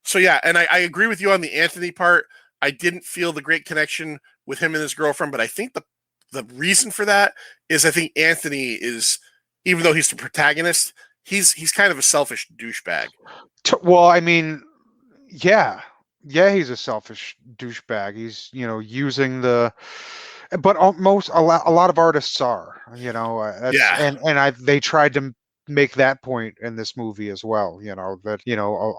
Speaker 2: So yeah, and I agree with you on the Anthony part. I didn't feel the great connection with him and his girlfriend, but I think the reason for that is I think Anthony is, even though he's the protagonist, he's kind of a selfish douchebag.
Speaker 4: Well, I mean, yeah, he's a selfish douchebag. He's using but a lot of artists are, they tried to make that point in this movie as well. That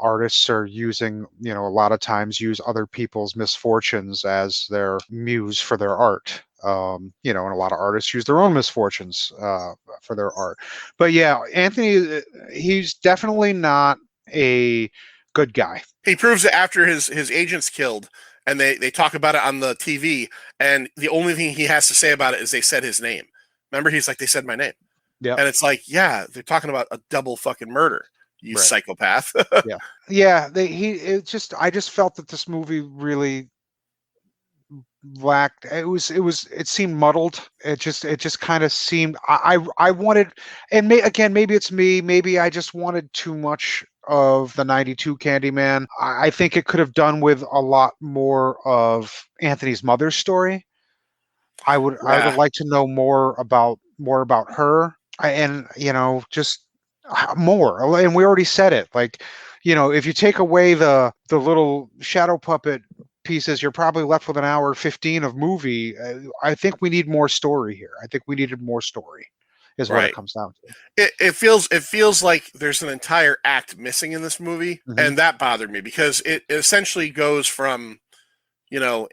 Speaker 4: artists are using, a lot of times use other people's misfortunes as their muse for their art. And a lot of artists use their own misfortunes for their art. But yeah, Anthony, he's definitely not a good guy.
Speaker 2: He proves it after his agent's killed, and they talk about it on the TV, and the only thing he has to say about it is they said his name. Remember, he's like, they said my name.
Speaker 4: Yeah.
Speaker 2: And it's like, yeah, they're talking about a double fucking murder, you psychopath.
Speaker 4: Yeah. I just felt that this movie really lacked. It seemed muddled. It just kind of seemed. I wanted, and maybe it's me. Maybe I just wanted too much of the '92 Candyman. I think it could have done with a lot more of Anthony's mother's story. I would have liked to know more about her, just more. And we already said it. Like, if you take away the little shadow puppet pieces, you're probably left with an hour 15 of movie. I think we need more story here. I think we needed more story, is what it comes down to.
Speaker 2: It feels like there's an entire act missing in this movie, and that bothered me because it essentially goes from,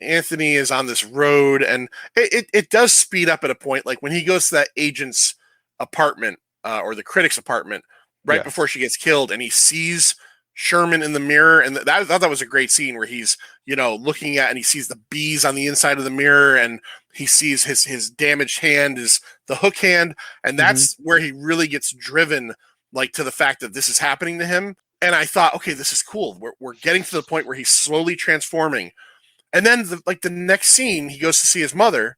Speaker 2: Anthony is on this road, and it does speed up at a point, like when he goes to that agent's apartment or the critic's apartment right before she gets killed, and he sees Sherman in the mirror, and I thought that was a great scene where he's looking at, and he sees the bees on the inside of the mirror, and he sees his damaged hand is the hook hand, and that's where he really gets driven, like, to the fact that this is happening to him. And I thought, okay, this is cool. We're getting to the point where he's slowly transforming. And then the next scene, he goes to see his mother,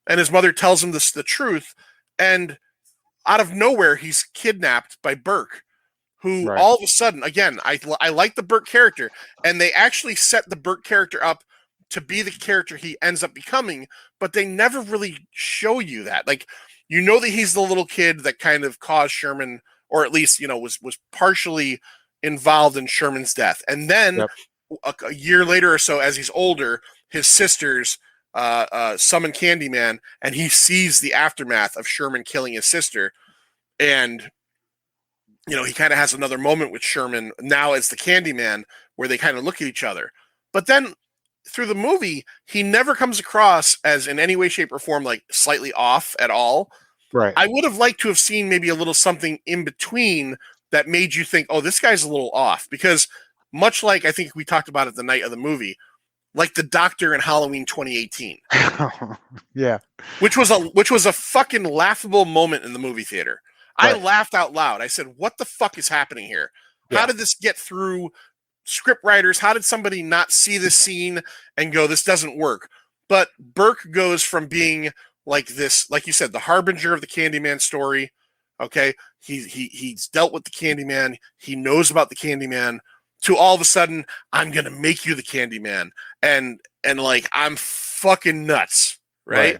Speaker 2: and his mother tells him the truth, and out of nowhere, he's kidnapped by Burke, who all of a sudden, again, I like the Burke character, and they actually set the Burke character up to be the character he ends up becoming, but they never really show you that. Like, that he's the little kid that kind of caused Sherman, or at least, was partially involved in Sherman's death. And then a year later or so, as he's older, his sisters summon Candyman, and he sees the aftermath of Sherman killing his sister. And he kind of has another moment with Sherman now as the Candyman, where they kind of look at each other. But then through the movie, he never comes across as in any way, shape, or form like slightly off at all.
Speaker 4: Right.
Speaker 2: I would have liked to have seen maybe a little something in between that made you think, oh, this guy's a little off. Because much like I think we talked about it the night of the movie, like the doctor in Halloween 2018.
Speaker 4: Yeah.
Speaker 2: Which was a fucking laughable moment in the movie theater. I laughed out loud. I said, what the fuck is happening here? How did this get through script writers? How did somebody not see this scene and go, this doesn't work? But Burke goes from being like this, like you said, the harbinger of the Candyman story. Okay. He's dealt with the Candyman. He knows about the Candyman, to all of a sudden, I'm going to make you the Candyman. And like, I'm fucking nuts. Right?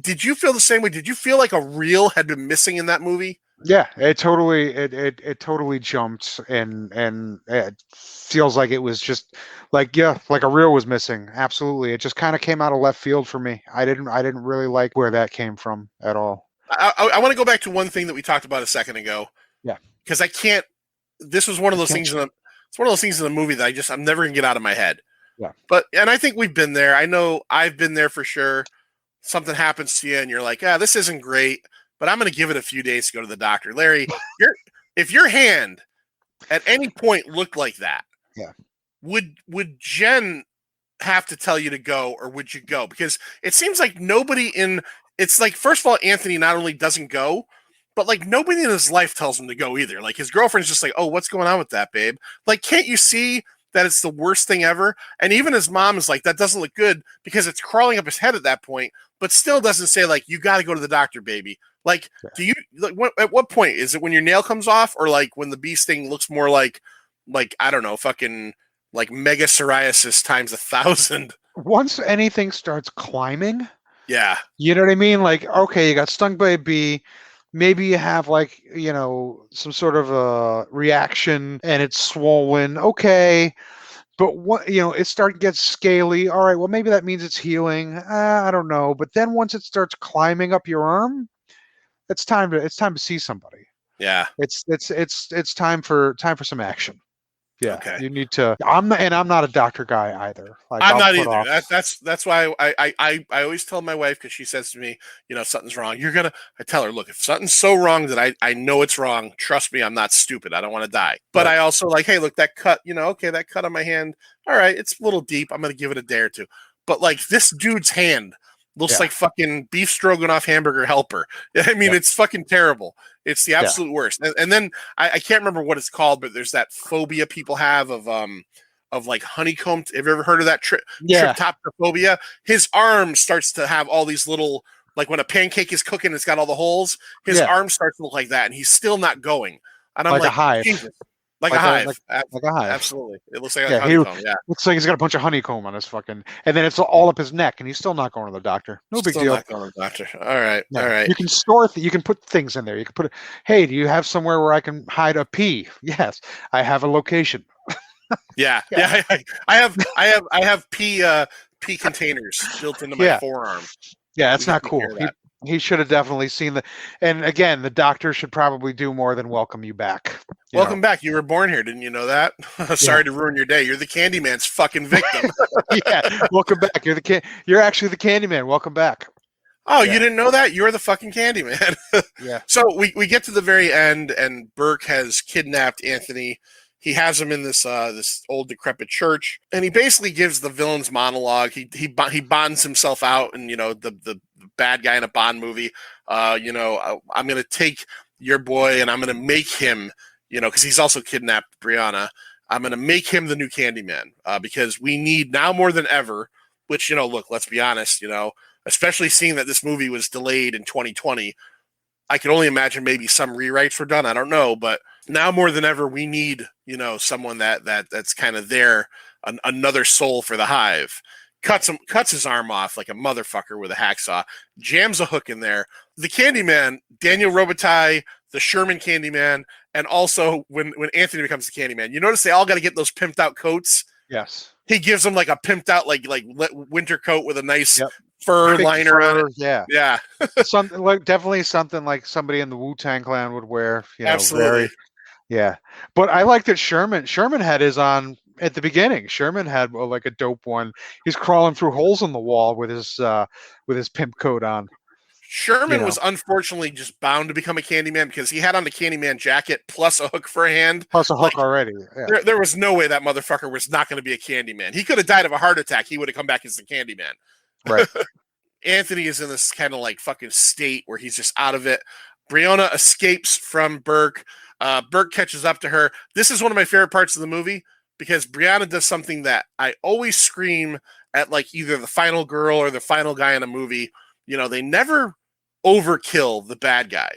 Speaker 2: Did you feel the same way? Did you feel like a reel had been missing in that movie?
Speaker 4: Yeah, it totally jumped, and it feels like it was just like a reel was missing. Absolutely, it just kind of came out of left field for me. I didn't really like where that came from at all.
Speaker 2: I want to go back to one thing that we talked about a second ago.
Speaker 4: Yeah,
Speaker 2: because I can't. This was one of those things it's one of those things in the movie that I'm never gonna get out of my head.
Speaker 4: Yeah,
Speaker 2: and I think we've been there. I know I've been there for sure. Something happens to you, and you're like, this isn't great, but I'm going to give it a few days to go to the doctor. Larry, if your hand at any point looked like that, would Jen have to tell you to go, or would you go? Because it seems like it's like, first of all, Anthony not only doesn't go, but like nobody in his life tells him to go either. Like his girlfriend's just like, oh, what's going on with that, babe? Like, can't you see that it's the worst thing ever. And even his mom is like, that doesn't look good because it's crawling up his head at that point, but still doesn't say like, you got to go to the doctor, baby. Like, do you like at what point is it when your nail comes off, or like when the bee sting looks more like I don't know, fucking like mega psoriasis times 1,000?
Speaker 4: Once anything starts climbing,
Speaker 2: Yeah,
Speaker 4: you know what I mean? Like, okay, you got stung by a bee. Maybe you have like, some sort of a reaction and it's swollen. Okay. But what, it gets scaly. All right. Well, maybe that means it's healing. I don't know. But then once it starts climbing up your arm, it's time to see somebody.
Speaker 2: yeah.
Speaker 4: It's time for some action. Yeah,
Speaker 2: Okay.
Speaker 4: you need to. I'm not a doctor guy either. Like,
Speaker 2: I'm
Speaker 4: I'll
Speaker 2: not
Speaker 4: put
Speaker 2: either.
Speaker 4: off.
Speaker 2: That's why I always tell my wife, because she says to me, something's wrong. I tell her, look, if something's so wrong that I know it's wrong, trust me, I'm not stupid. I don't want to die. But
Speaker 4: Right.
Speaker 2: I also like, hey, look, that cut, okay, that cut on my hand. All right, it's a little deep. I'm gonna give it a day or two. But like this dude's hand looks
Speaker 4: Yeah.
Speaker 2: like fucking beef stroganoff hamburger helper. I mean,
Speaker 4: Yeah.
Speaker 2: it's fucking terrible. It's the
Speaker 4: Yeah.
Speaker 2: absolute worst. And then I can't remember what it's called, but there's that phobia people have of like honeycomb. Have you ever heard of that
Speaker 4: Yeah.
Speaker 2: triptophophobia? His arm starts to have all these little, like when a pancake is cooking, it's got all the holes. His
Speaker 4: Yeah.
Speaker 2: arm starts to look like that, and he's still not going. And I'm
Speaker 4: Like a
Speaker 2: like,
Speaker 4: hive.
Speaker 2: Jesus, like a
Speaker 4: Like
Speaker 2: hive.
Speaker 4: like a hive.
Speaker 2: Absolutely, it looks like a
Speaker 4: Yeah,
Speaker 2: honeycomb. Yeah,
Speaker 4: looks like he's got a bunch of honeycomb on his fucking, and then it's all up his neck, and he's still not going to the doctor. No big
Speaker 2: still
Speaker 4: deal.
Speaker 2: not going, doctor. All right,
Speaker 4: Yeah.
Speaker 2: all right.
Speaker 4: You can you can put things in there. You can put, hey, do you have somewhere where I can hide a pea? Yes, I have a location.
Speaker 2: Yeah,
Speaker 4: Yeah.
Speaker 2: yeah. I have pea containers built into my
Speaker 4: Yeah.
Speaker 2: forearm.
Speaker 4: Yeah, that's
Speaker 2: We can
Speaker 4: not
Speaker 2: take
Speaker 4: cool.
Speaker 2: care of that.
Speaker 4: He should have definitely seen the, and again, the doctor should probably do more than welcome you back.
Speaker 2: Welcome back. You were born here, didn't you know that? Sorry to ruin your day. You're the Candyman's fucking victim.
Speaker 4: Yeah, welcome back. You're actually the Candyman. Welcome back.
Speaker 2: Oh,
Speaker 4: Yeah.
Speaker 2: you didn't know that? You're the fucking Candyman.
Speaker 4: Yeah.
Speaker 2: So we get to the very end, and Burke has kidnapped Anthony. He has him in this this old decrepit church, and he basically gives the villain's monologue. He bonds himself out, and the bad guy in a Bond movie. I'm gonna take your boy, and I'm gonna make him, because he's also kidnapped Brianna. I'm gonna make him the new Candyman, because we need now more than ever. Which look, let's be honest, especially seeing that this movie was delayed in 2020. I can only imagine maybe some rewrites were done. I don't know, but now more than ever, we need someone that's kind of there, another soul for the hive. Cuts his arm off like a motherfucker with a hacksaw, jams a hook in there. The Candyman, Daniel Robitaille, the Sherman Candyman, and also when Anthony becomes the Candyman, you notice they all got to get those pimped out coats.
Speaker 4: Yes.
Speaker 2: He gives them like a pimped out like winter coat with a nice
Speaker 4: Yep.
Speaker 2: fur
Speaker 4: Big
Speaker 2: liner on it.
Speaker 4: Yeah.
Speaker 2: Yeah,
Speaker 4: Something like, definitely something like somebody in the Wu-Tang Clan would wear.
Speaker 2: absolutely.
Speaker 4: Yeah. But I like that Sherman had his on at the beginning. Sherman had like a dope one. He's crawling through holes in the wall with his pimp coat on.
Speaker 2: Sherman was unfortunately just bound to become a Candyman because he had on the Candyman jacket plus a hook for a hand.
Speaker 4: Plus a hook already. Yeah.
Speaker 2: There was no way that motherfucker was not going to be a Candyman. He could have died of a heart attack. He would have come back as the Candyman.
Speaker 4: Right.
Speaker 2: Anthony is in this kind of like fucking state where he's just out of it. Brianna escapes from Burke. Burke catches up to her. This is one of my favorite parts of the movie because Brianna does something that I always scream at, like either the final girl or the final guy in a movie. They never overkill the bad guy.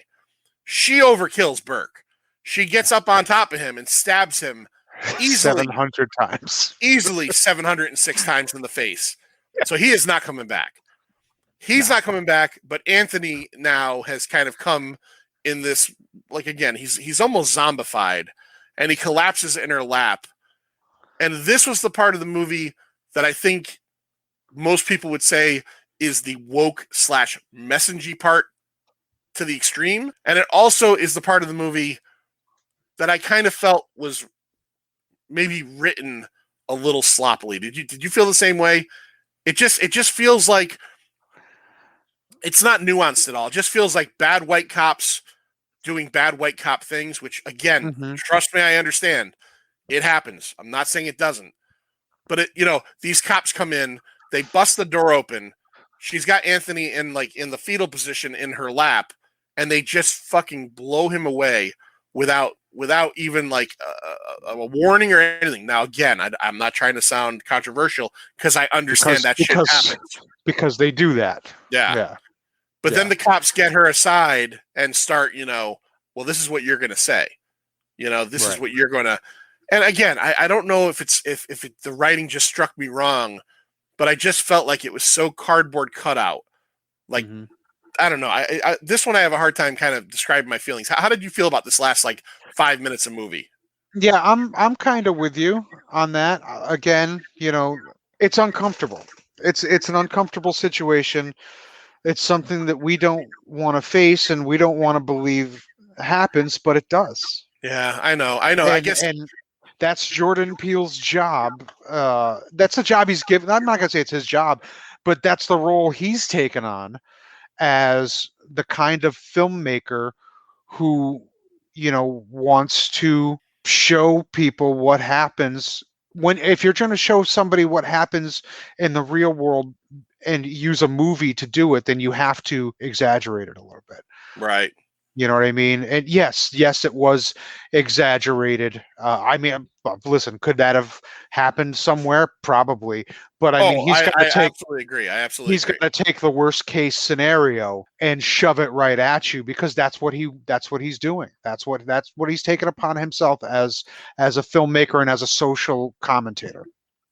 Speaker 2: She overkills Burke. She gets up on top of him and stabs him easily
Speaker 4: 700 times.
Speaker 2: Easily 706 times in the face. So he is not coming back. He's not coming back, but Anthony now has kind of come in this, like, again, he's almost zombified, and he collapses in her lap. And this was the part of the movie that I think most people would say is the woke / messagey part to the extreme. And it also is the part of the movie that I kind of felt was maybe written a little sloppily. Did you feel the same way? It just feels like it's not nuanced at all. It just feels like bad white cops doing bad white cop things, which again, trust me, I understand. It happens. I'm not saying it doesn't. But these cops come in, they bust the door open. She's got Anthony in the fetal position in her lap, and they just fucking blow him away without even like a warning or anything. Now, again, I'm not trying to sound controversial because I understand that shit happens.
Speaker 4: Because they do that.
Speaker 2: Yeah.
Speaker 4: Yeah.
Speaker 2: But
Speaker 4: Yeah.
Speaker 2: then the cops get her aside and start, well, this is what you're going to say. This is
Speaker 4: Right.
Speaker 2: what you're going to. And again, I don't know if the writing just struck me wrong, but I just felt like it was so cardboard cutout. Like,
Speaker 4: Mhm.
Speaker 2: I don't know. This one I have a hard time kind of describing my feelings. How did you feel about this last 5 minutes of movie?
Speaker 4: Yeah, I'm kind of with you on that. Again, it's uncomfortable. It's an uncomfortable situation. It's something that we don't want to face and we don't want to believe happens, but it does.
Speaker 2: Yeah, I know. I guess
Speaker 4: And that's Jordan Peele's job. That's the job he's given. I'm not gonna say it's his job, but that's the role he's taken on as the kind of filmmaker who wants to show people what happens if you're trying to show somebody what happens in the real world and use a movie to do it, then you have to exaggerate it a little bit.
Speaker 2: right.
Speaker 4: You know what I mean? And yes, it was exaggerated. I mean, listen, could that have happened somewhere? Probably. But I mean,
Speaker 2: I absolutely agree.
Speaker 4: He's going to take the worst case scenario and shove it right at you because that's what he's doing. That's what he's taken upon himself as a filmmaker and as a social commentator.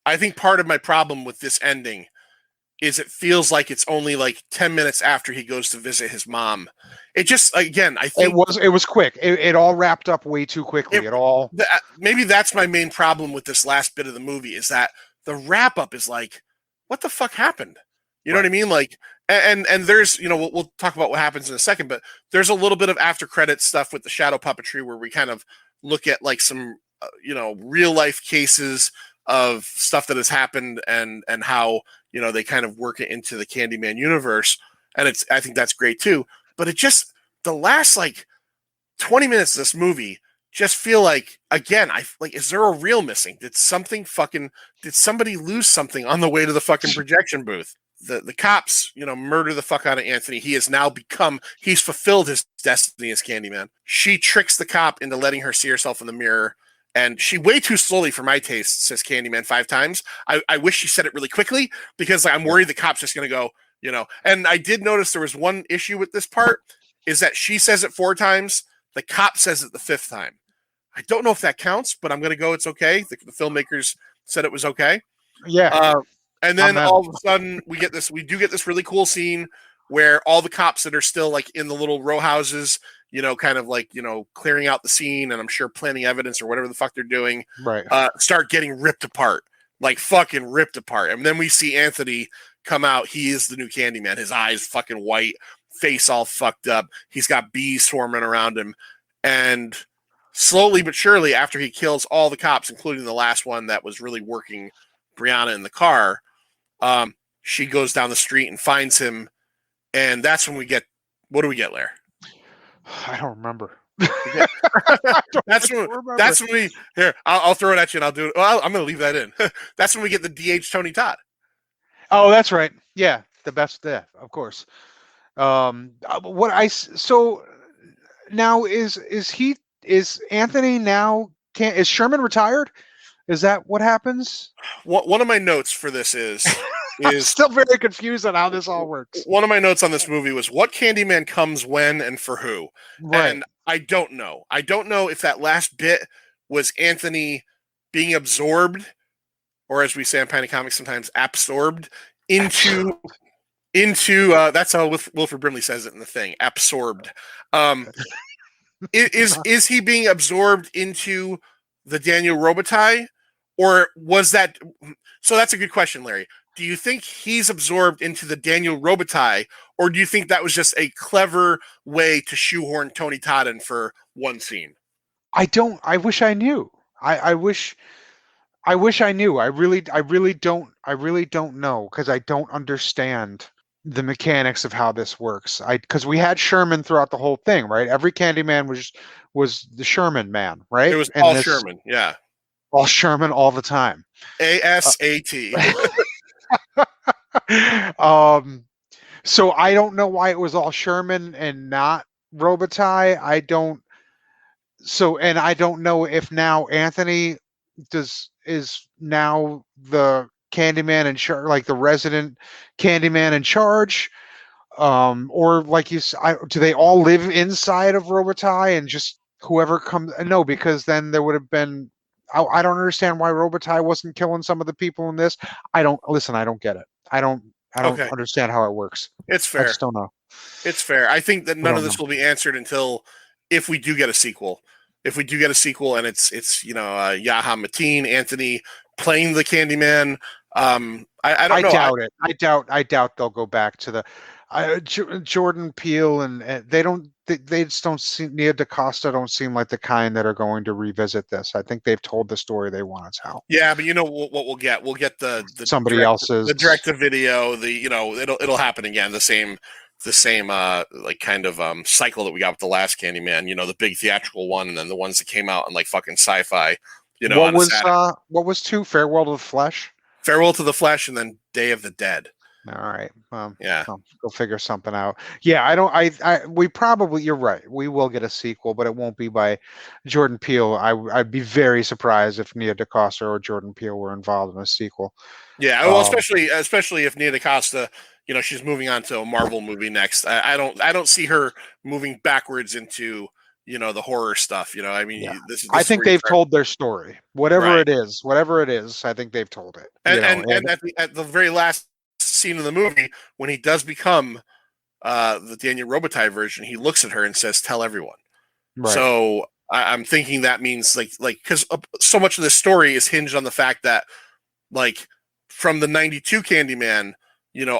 Speaker 2: I think part of my problem with this ending is it feels like it's only 10 minutes after he goes to visit his mom. It just, again, I think
Speaker 4: it was quick. It all wrapped up way too quickly.
Speaker 2: Maybe that's my main problem with this last bit of the movie is that the wrap up is what the fuck happened? You know what I mean? And there's, we'll talk about what happens in a second, but there's a little bit of after credit stuff with the shadow puppetry where we kind of look at some, real life cases of stuff that has happened and how, they kind of work it into the Candyman universe. And I think that's great too. But it just, the last 20 minutes of this movie just feel again, is there a reel missing? Did somebody lose something on the way to the fucking projection booth? The cops, murder the fuck out of Anthony. He's fulfilled his destiny as Candyman. She tricks the cop into letting her see herself in the mirror. And she way too slowly for my taste says Candyman 5 times. I wish she said it really quickly because I'm worried the cop's just going to go, And I did notice there was one issue with this part is that she says it 4 times. The cop says it the 5th time. I don't know if that counts, but I'm going to go it's okay. The filmmakers said it was okay.
Speaker 4: Yeah.
Speaker 2: And then all of a sudden we do get this really cool scene where all the cops that are still in the little row houses, kind of clearing out the scene and I'm sure planting evidence or whatever the fuck they're doing,
Speaker 4: right.
Speaker 2: Start getting ripped apart, fucking ripped apart. And then we see Anthony come out. He is the new Candyman. His eyes fucking white, face all fucked up. He's got bees swarming around him. And slowly but surely, after he kills all the cops, including the last one that was really working Brianna in the car, she goes down the street and finds him. And that's when what do we get, Lair?
Speaker 4: I don't remember.
Speaker 2: That's when we here. I'll throw it at you and I'll do it. Well, I'm going to leave that in. That's when we get the DH Tony Todd.
Speaker 4: Oh, that's right. Yeah, the best death, of course. So now is Anthony now is Sherman retired? Is that what happens?
Speaker 2: One of my notes for this is
Speaker 4: I'm still very confused on how this all works.
Speaker 2: One of my notes on this movie was what Candyman comes when and for who.
Speaker 4: Right.
Speaker 2: And I don't know. I don't know if that last bit was Anthony being absorbed, or as we say in Pint Comics sometimes, absorbed into that's how Wilford Brimley says it in the thing, absorbed. Is he being absorbed into the Daniel Robitaille, or was that? So that's a good question, Larry. Do you think he's absorbed into the Daniel Robitaille, or do you think that was just a clever way to shoehorn Tony Todd in for one scene?
Speaker 4: I wish I knew. I wish I knew. I really don't know because I don't understand the mechanics of how this works. Because we had Sherman throughout the whole thing, right? Every Candyman was the Sherman man, right?
Speaker 2: It was all Sherman, yeah.
Speaker 4: All Sherman all the time.
Speaker 2: ASAT.
Speaker 4: So I don't know why it was all Sherman and not Robitaille. So, and I don't know if now Anthony is now the Candyman in charge, like the resident Candyman in charge, or like do they all live inside of Robitaille and just whoever comes? No, because then there would have been. I don't understand why Robitaille wasn't killing some of the people in this. I don't listen. I don't get it. I don't. I don't
Speaker 2: Okay,
Speaker 4: understand how it works.
Speaker 2: it's
Speaker 4: I
Speaker 2: fair.
Speaker 4: just don't know.
Speaker 2: It's fair. I think that
Speaker 4: I
Speaker 2: none of
Speaker 4: don't know.
Speaker 2: this will be answered until if we do get a sequel. If we do get a sequel, and it's Yaha Mateen, Anthony playing the Candyman. I don't
Speaker 4: I
Speaker 2: know.
Speaker 4: doubt it. I doubt they'll go back to the Jordan Peele and they don't. They just don't seem. Nia DaCosta don't seem like the kind that are going to revisit this. I think they've told the story they want to tell.
Speaker 2: Yeah, but you know what we'll get? We'll get the
Speaker 4: Somebody else's.
Speaker 2: the direct to video. It'll happen again. The same like kind of cycle that we got with the last Candyman. The big theatrical one, and then the ones that came out in like fucking sci-fi.
Speaker 4: What was two? Farewell to the Flesh.
Speaker 2: Farewell to the Flesh, and then Day of the Dead.
Speaker 4: All right.
Speaker 2: Yeah.
Speaker 4: Go figure something out. Yeah, I don't. We probably. You're right. We will get a sequel, but it won't be by Jordan Peele. I'd be very surprised if Nia DaCosta or Jordan Peele were involved in a sequel.
Speaker 2: Yeah, well, especially if Nia DaCosta, she's moving on to a Marvel movie next. I don't see her moving backwards into the horror stuff. I mean,
Speaker 4: Yeah.
Speaker 2: this
Speaker 4: I think they've told their story. Whatever it is, I think they've told it.
Speaker 2: And at the very last scene of the movie, when he does become the Daniel Robitaille version, he looks at her and says, "Tell everyone."
Speaker 4: Right.
Speaker 2: So I'm thinking that means like because so much of this story is hinged on the fact that like from the '92 Candyman,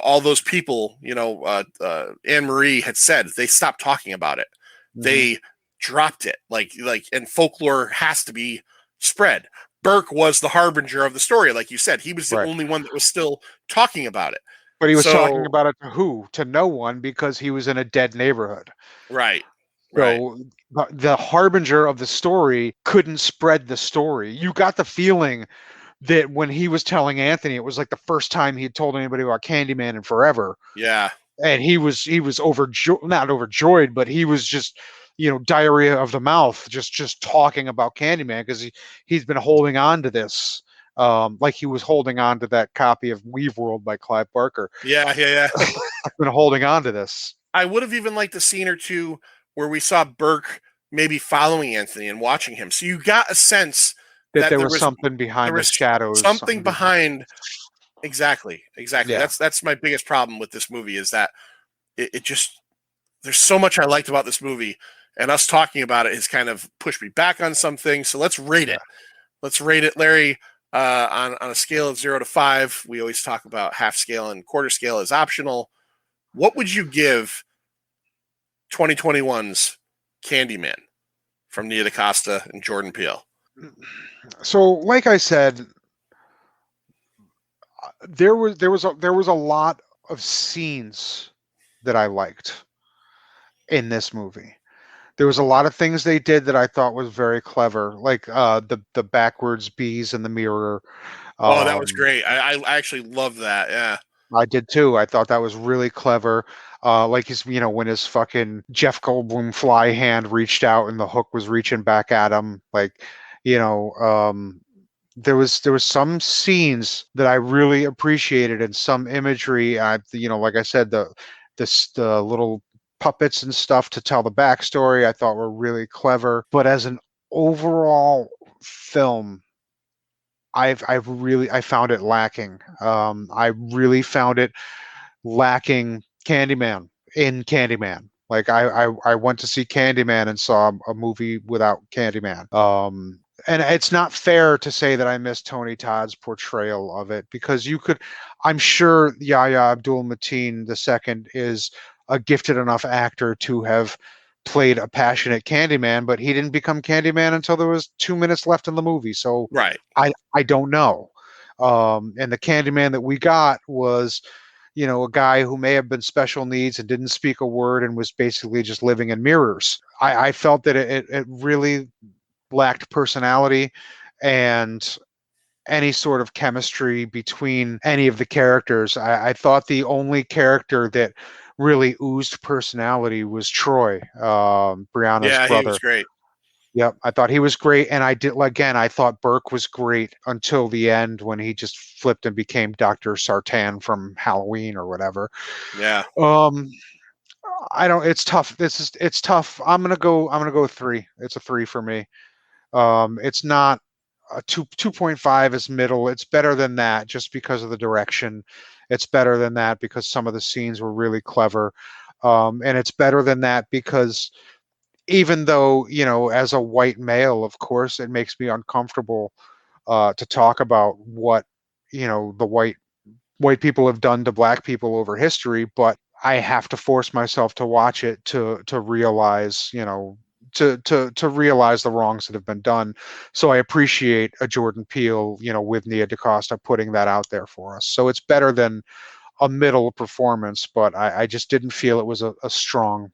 Speaker 2: all those people, Anne Marie had said they stopped talking about it. Mm-hmm. They dropped it like and folklore has to be spread. Burke was the harbinger of the story, like you said. He was the only one that was still talking about it.
Speaker 4: But he was talking about it to who? To no one, because he was in a dead neighborhood.
Speaker 2: Right.
Speaker 4: So the harbinger of the story couldn't spread the story. You got the feeling that when he was telling Anthony, it was like the first time he had told anybody about Candyman in forever.
Speaker 2: Yeah.
Speaker 4: And he was not overjoyed, but he was just, diarrhea of the mouth, just talking about Candyman, because he's been holding on to this, like he was holding on to that copy of Weave World by Clive Barker.
Speaker 2: Yeah.
Speaker 4: I've been holding on to this.
Speaker 2: I would have even liked a scene or two where we saw Burke maybe following Anthony and watching him, so you got a sense
Speaker 4: that there was something behind the shadows,
Speaker 2: something behind. Exactly.
Speaker 4: Yeah.
Speaker 2: That's my biggest problem with this movie is that it just there's so much I liked about this movie. And us talking about it has kind of pushed me back on something. So let's rate it. Let's rate it, Larry, on a scale of 0 to 5. We always talk about half scale and quarter scale is optional. What would you give 2021's Candyman from Nia DaCosta and Jordan Peele?
Speaker 4: So, like I said, there was a lot of scenes that I liked in this movie. There was a lot of things they did that I thought was very clever, like the backwards bees in the mirror.
Speaker 2: Oh, that was great. I actually love that. Yeah,
Speaker 4: I did too. I thought that was really clever. Like when his fucking Jeff Goldblum fly hand reached out and the hook was reaching back at him. Like, there was some scenes that I really appreciated and some imagery. Like I said, the little puppets and stuff to tell the backstory I thought were really clever, but as an overall film, I found it lacking. I really found it lacking Candyman in Candyman. Like I went to see Candyman and saw a movie without Candyman. And it's not fair to say that I missed Tony Todd's portrayal of it, because I'm sure Yahya Abdul-Mateen II is a gifted enough actor to have played a passionate Candyman, but he didn't become Candyman until there was 2 minutes left in the movie. So I don't know. And the Candyman that we got was, a guy who may have been special needs and didn't speak a word and was basically just living in mirrors. I felt that it really lacked personality and any sort of chemistry between any of the characters. I thought the only character that really oozed personality was Troy, Brianna's brother.
Speaker 2: Yeah, he was great.
Speaker 4: Yep, I thought he was great, and I thought Burke was great until the end when he just flipped and became Dr. Sartan from Halloween or whatever.
Speaker 2: Yeah.
Speaker 4: Um, I don't. It's tough. It's tough. I'm gonna go 3. It's a 3 for me. It's not a 2.5 is middle. It's better than that just because of the direction. It's better than that because some of the scenes were really clever. And it's better than that because even though, as a white male, of course, it makes me uncomfortable to talk about what, the white people have done to black people over history, but I have to force myself to watch it to realize, to realize the wrongs that have been done. So I appreciate a Jordan Peele, with Nia DaCosta putting that out there for us. So it's better than a middle performance, but I just didn't feel it was a strong,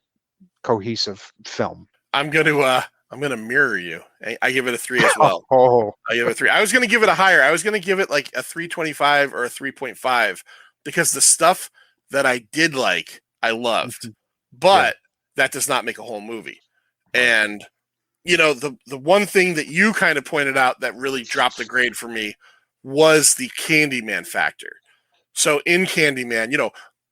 Speaker 4: cohesive film.
Speaker 2: I'm gonna mirror you. I give it a 3 as well.
Speaker 4: Oh,
Speaker 2: I give it a 3. I was gonna give it a higher. I was gonna give it like a 3.25 or a 3.5 because the stuff that I did like, I loved, but that does not make a whole movie. And the one thing that you kind of pointed out that really dropped the grade for me was the Candyman factor. So in Candyman,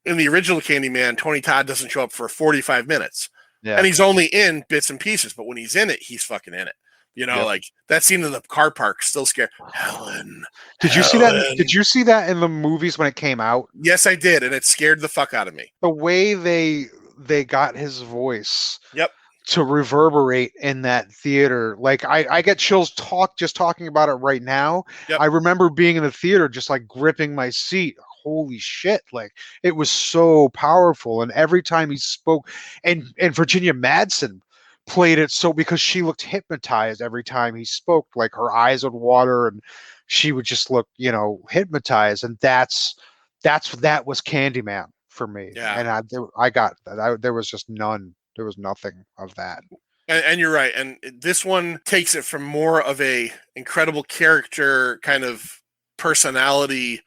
Speaker 2: in the original Candyman, Tony Todd doesn't show up for 45 minutes.
Speaker 4: yeah.
Speaker 2: And he's only in bits and pieces, but when he's in it, he's fucking in it. Like that scene in the car park still scared Helen.
Speaker 4: Did you see that? Did you see that in the movies when it came out?
Speaker 2: Yes, I did, and it scared the fuck out of me.
Speaker 4: The way they got his voice
Speaker 2: Yep.
Speaker 4: to reverberate in that theater, like I get chills just talking about it right now.
Speaker 2: Yep.
Speaker 4: I remember being in the theater just like gripping my seat. Holy shit, like it was so powerful, and every time he spoke, and Virginia Madsen played it so because she looked hypnotized every time he spoke, like her eyes would water and she would just look hypnotized, and that was Candyman for me.
Speaker 2: Yeah.
Speaker 4: And I got that. There was just there was nothing of that.
Speaker 2: And you're right. And this one takes it from more of a incredible character kind of personality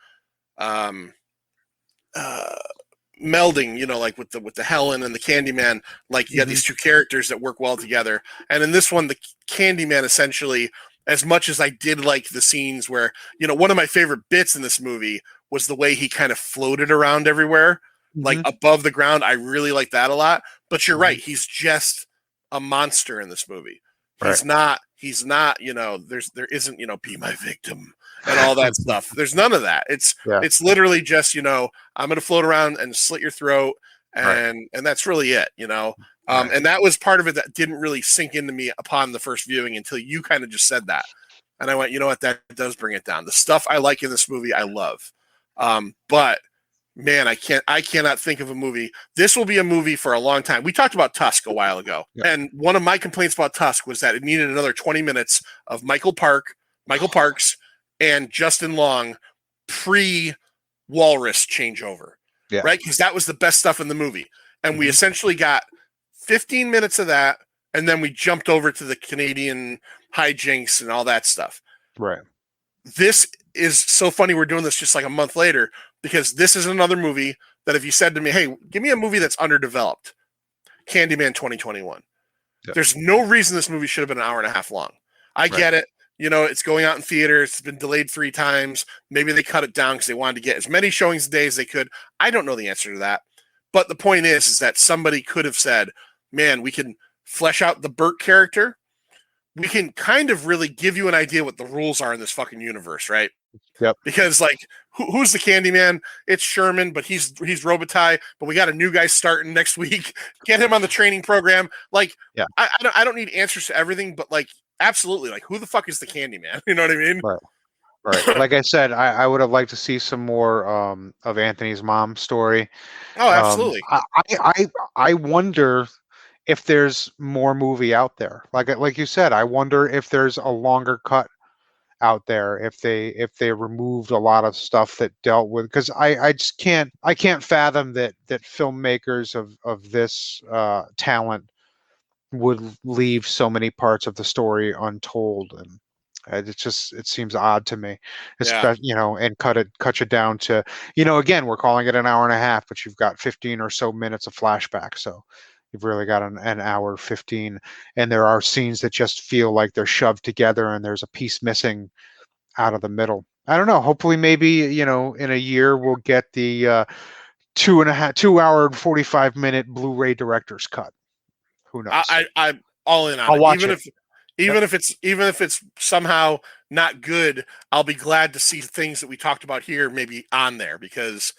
Speaker 2: melding, like with the Helen and the Candyman, like you got these two characters that work well together. And in this one, the Candyman essentially, as much as I did like the scenes where, one of my favorite bits in this movie was the way he kind of floated around everywhere, like above the ground. I really like that a lot. But you're right. He's just a monster in this movie. He's not, there isn't, be my victim and all that stuff. There's none of that. It's literally just, I'm going to float around and slit your throat. And that's really it, and that was part of it that didn't really sink into me upon the first viewing until you kind of just said that. And I went, you know what, that does bring it down. The stuff I like in this movie, I love. But man, I cannot think of a movie. This will be a movie for a long time. We talked about Tusk a while ago. Yeah. And one of my complaints about Tusk was that it needed another 20 minutes of Michael Parks and Justin Long pre-Walrus changeover. Yeah. Right? Because that was the best stuff in the movie. And we essentially got 15 minutes of that, and then we jumped over to the Canadian hijinks and all that stuff.
Speaker 4: Right.
Speaker 2: This is so funny we're doing this just like a month later, because this is another movie that if you said to me, hey, give me a movie that's underdeveloped, Candyman 2021. Yep. There's no reason this movie should have been an hour and a half long. I get it. It's going out in theaters. It's been delayed 3 times. Maybe they cut it down because they wanted to get as many showings a day as they could. I don't know the answer to that. But the point is that somebody could have said, man, we can flesh out the Burt character. We can kind of really give you an idea what the rules are in this fucking universe, right?
Speaker 4: Yep.
Speaker 2: Because like, who's the Candyman? It's Sherman, but he's Robitaille. But we got a new guy starting next week. Get him on the training program. Like, yeah. I don't need answers to everything, but like, absolutely, like, who the fuck is the Candyman? You know what I mean?
Speaker 4: Right. Like I said, I would have liked to see some more of Anthony's mom's story.
Speaker 2: Oh, absolutely.
Speaker 4: I wonder if there's more movie out there. Like you said, I wonder if there's a longer cut out there, if they removed a lot of stuff that dealt with, because I can't fathom that filmmakers of this talent would leave so many parts of the story untold, and it seems odd to me, especially and cut it down to again, we're calling it an hour and a half, but you've got 15 or so minutes of flashback, so You've really got an hour 15, and there are scenes that just feel like they're shoved together, and there's a piece missing out of the middle. I don't know. Hopefully, maybe in a year we'll get the 2 hour and 45 minute Blu-ray director's cut. Who knows?
Speaker 2: I'm all in on
Speaker 4: I'll
Speaker 2: it.
Speaker 4: watch
Speaker 2: Even
Speaker 4: it.
Speaker 2: if it's somehow not good, I'll be glad to see things that we talked about here maybe on there because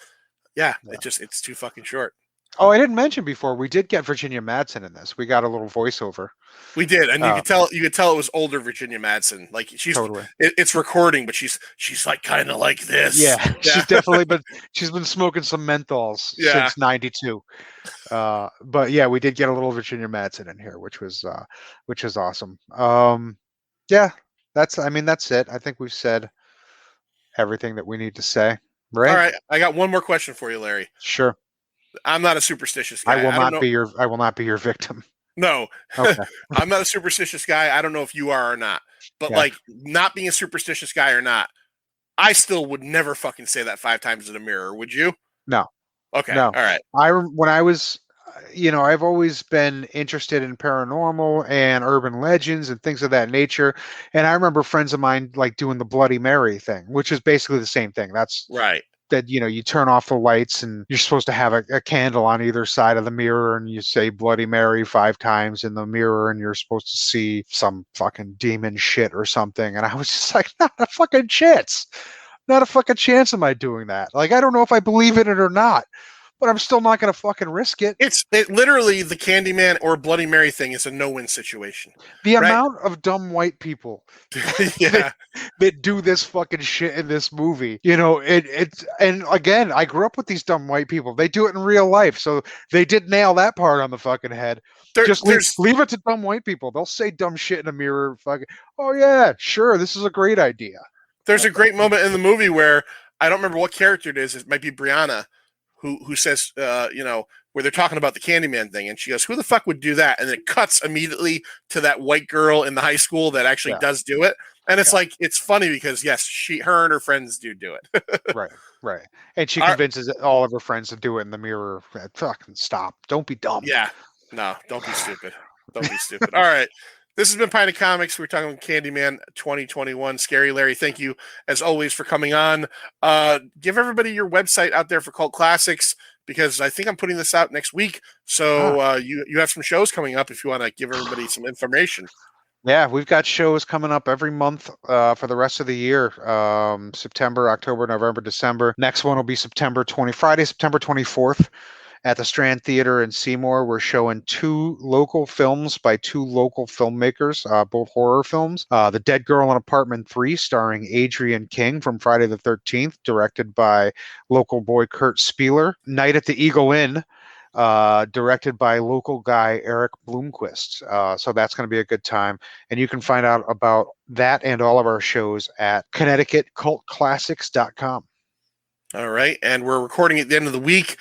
Speaker 2: it's too fucking short.
Speaker 4: Oh, I didn't mention before, we did get Virginia Madsen in this. We got a little voiceover.
Speaker 2: We did, and you could tell it was older Virginia Madsen. Like she's
Speaker 4: Totally.
Speaker 2: It's recording, but she's like kind of like this.
Speaker 4: Yeah, she's definitely she's been smoking some menthols since '92. But yeah, we did get a little Virginia Madsen in here, which was awesome. Yeah, that's it. I think we've said everything that we need to say. Right.
Speaker 2: All right, I got one more question for you, Larry.
Speaker 4: Sure.
Speaker 2: I'm not a superstitious guy.
Speaker 4: I will not be your victim.
Speaker 2: No,
Speaker 4: okay.
Speaker 2: I'm not a superstitious guy. I don't know if you are or not, but like not being a superstitious guy or not, I still would never fucking say that 5 times in a mirror. Would you?
Speaker 4: No.
Speaker 2: Okay.
Speaker 4: No.
Speaker 2: All right.
Speaker 4: When I was, I've always been interested in paranormal and urban legends and things of that nature. And I remember friends of mine like doing the Bloody Mary thing, which is basically the same thing. That's
Speaker 2: right.
Speaker 4: That you turn off the lights and you're supposed to have a candle on either side of the mirror and you say Bloody Mary 5 times in the mirror and you're supposed to see some fucking demon shit or something. And I was just like, not a fucking chance. Not a fucking chance am I doing that. Like, I don't know if I believe in it or not, but I'm still not going to fucking risk it.
Speaker 2: It literally, the Candyman or Bloody Mary thing is a no-win situation.
Speaker 4: The amount of dumb white people
Speaker 2: that
Speaker 4: do this fucking shit in this movie, and again, I grew up with these dumb white people. They do it in real life, so they did nail that part on the fucking head. Just leave it to dumb white people. They'll say dumb shit in a mirror. Fucking, oh yeah, sure, this is a great idea.
Speaker 2: There's a great moment in the movie where I don't remember what character it is. It might be Brianna. Who says, where they're talking about the Candyman thing, and she goes, "Who the fuck would do that?" And then it cuts immediately to that white girl in the high school that actually does do it, and it's like it's funny because yes, her and her friends do it.
Speaker 4: right, and she convinces all of her friends to do it in the mirror. Fucking stop! Don't be dumb.
Speaker 2: Yeah, no, don't be stupid. Don't be stupid. All right. This has been Pint of Comics. We're talking Candyman 2021. Scary Larry, thank you as always for coming on. Give everybody your website out there for Cult Classics because I think I'm putting this out next week. So you have some shows coming up if you want to give everybody some information.
Speaker 4: Yeah, we've got shows coming up every month for the rest of the year. September, October, November, December. Next one will be Friday, September 24th. At the Strand Theater in Seymour, we're showing 2 local films by 2 local filmmakers, both horror films. The Dead Girl in Apartment 3, starring Adrian King from Friday the 13th, directed by local boy Kurt Spieler. Night at the Eagle Inn, directed by local guy Eric Bloomquist. So that's going to be a good time. And you can find out about that and all of our shows at ConnecticutCultClassics.com.
Speaker 2: All right. And we're recording at the end of the week.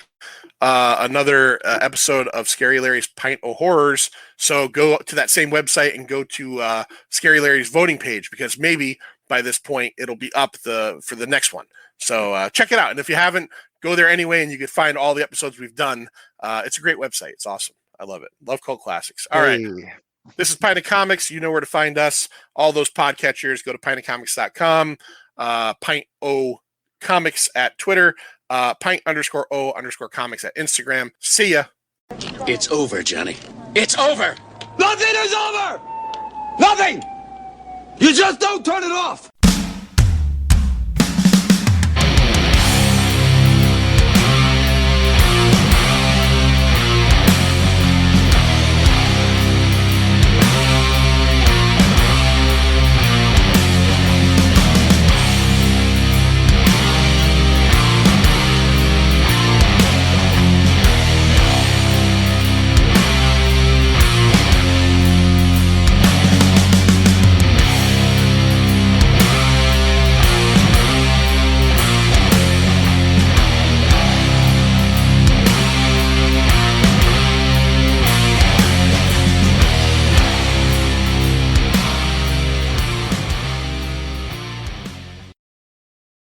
Speaker 2: Another episode of Scary Larry's Pint o' Horrors. So go to that same website and go to Scary Larry's voting page because maybe by this point it'll be up for the next one. So check it out. And if you haven't, go there anyway and you can find all the episodes we've done. It's a great website. It's awesome. I love it. Love Cult Classics. All right. This is Pint of Comics. You know where to find us. All those podcatchers. Go to pintofcomics.com. Pint O Comics at Twitter. Pint_O_comics at Instagram. See ya.
Speaker 5: It's over, Johnny. It's over. Nothing is over. Nothing. You just don't turn it off.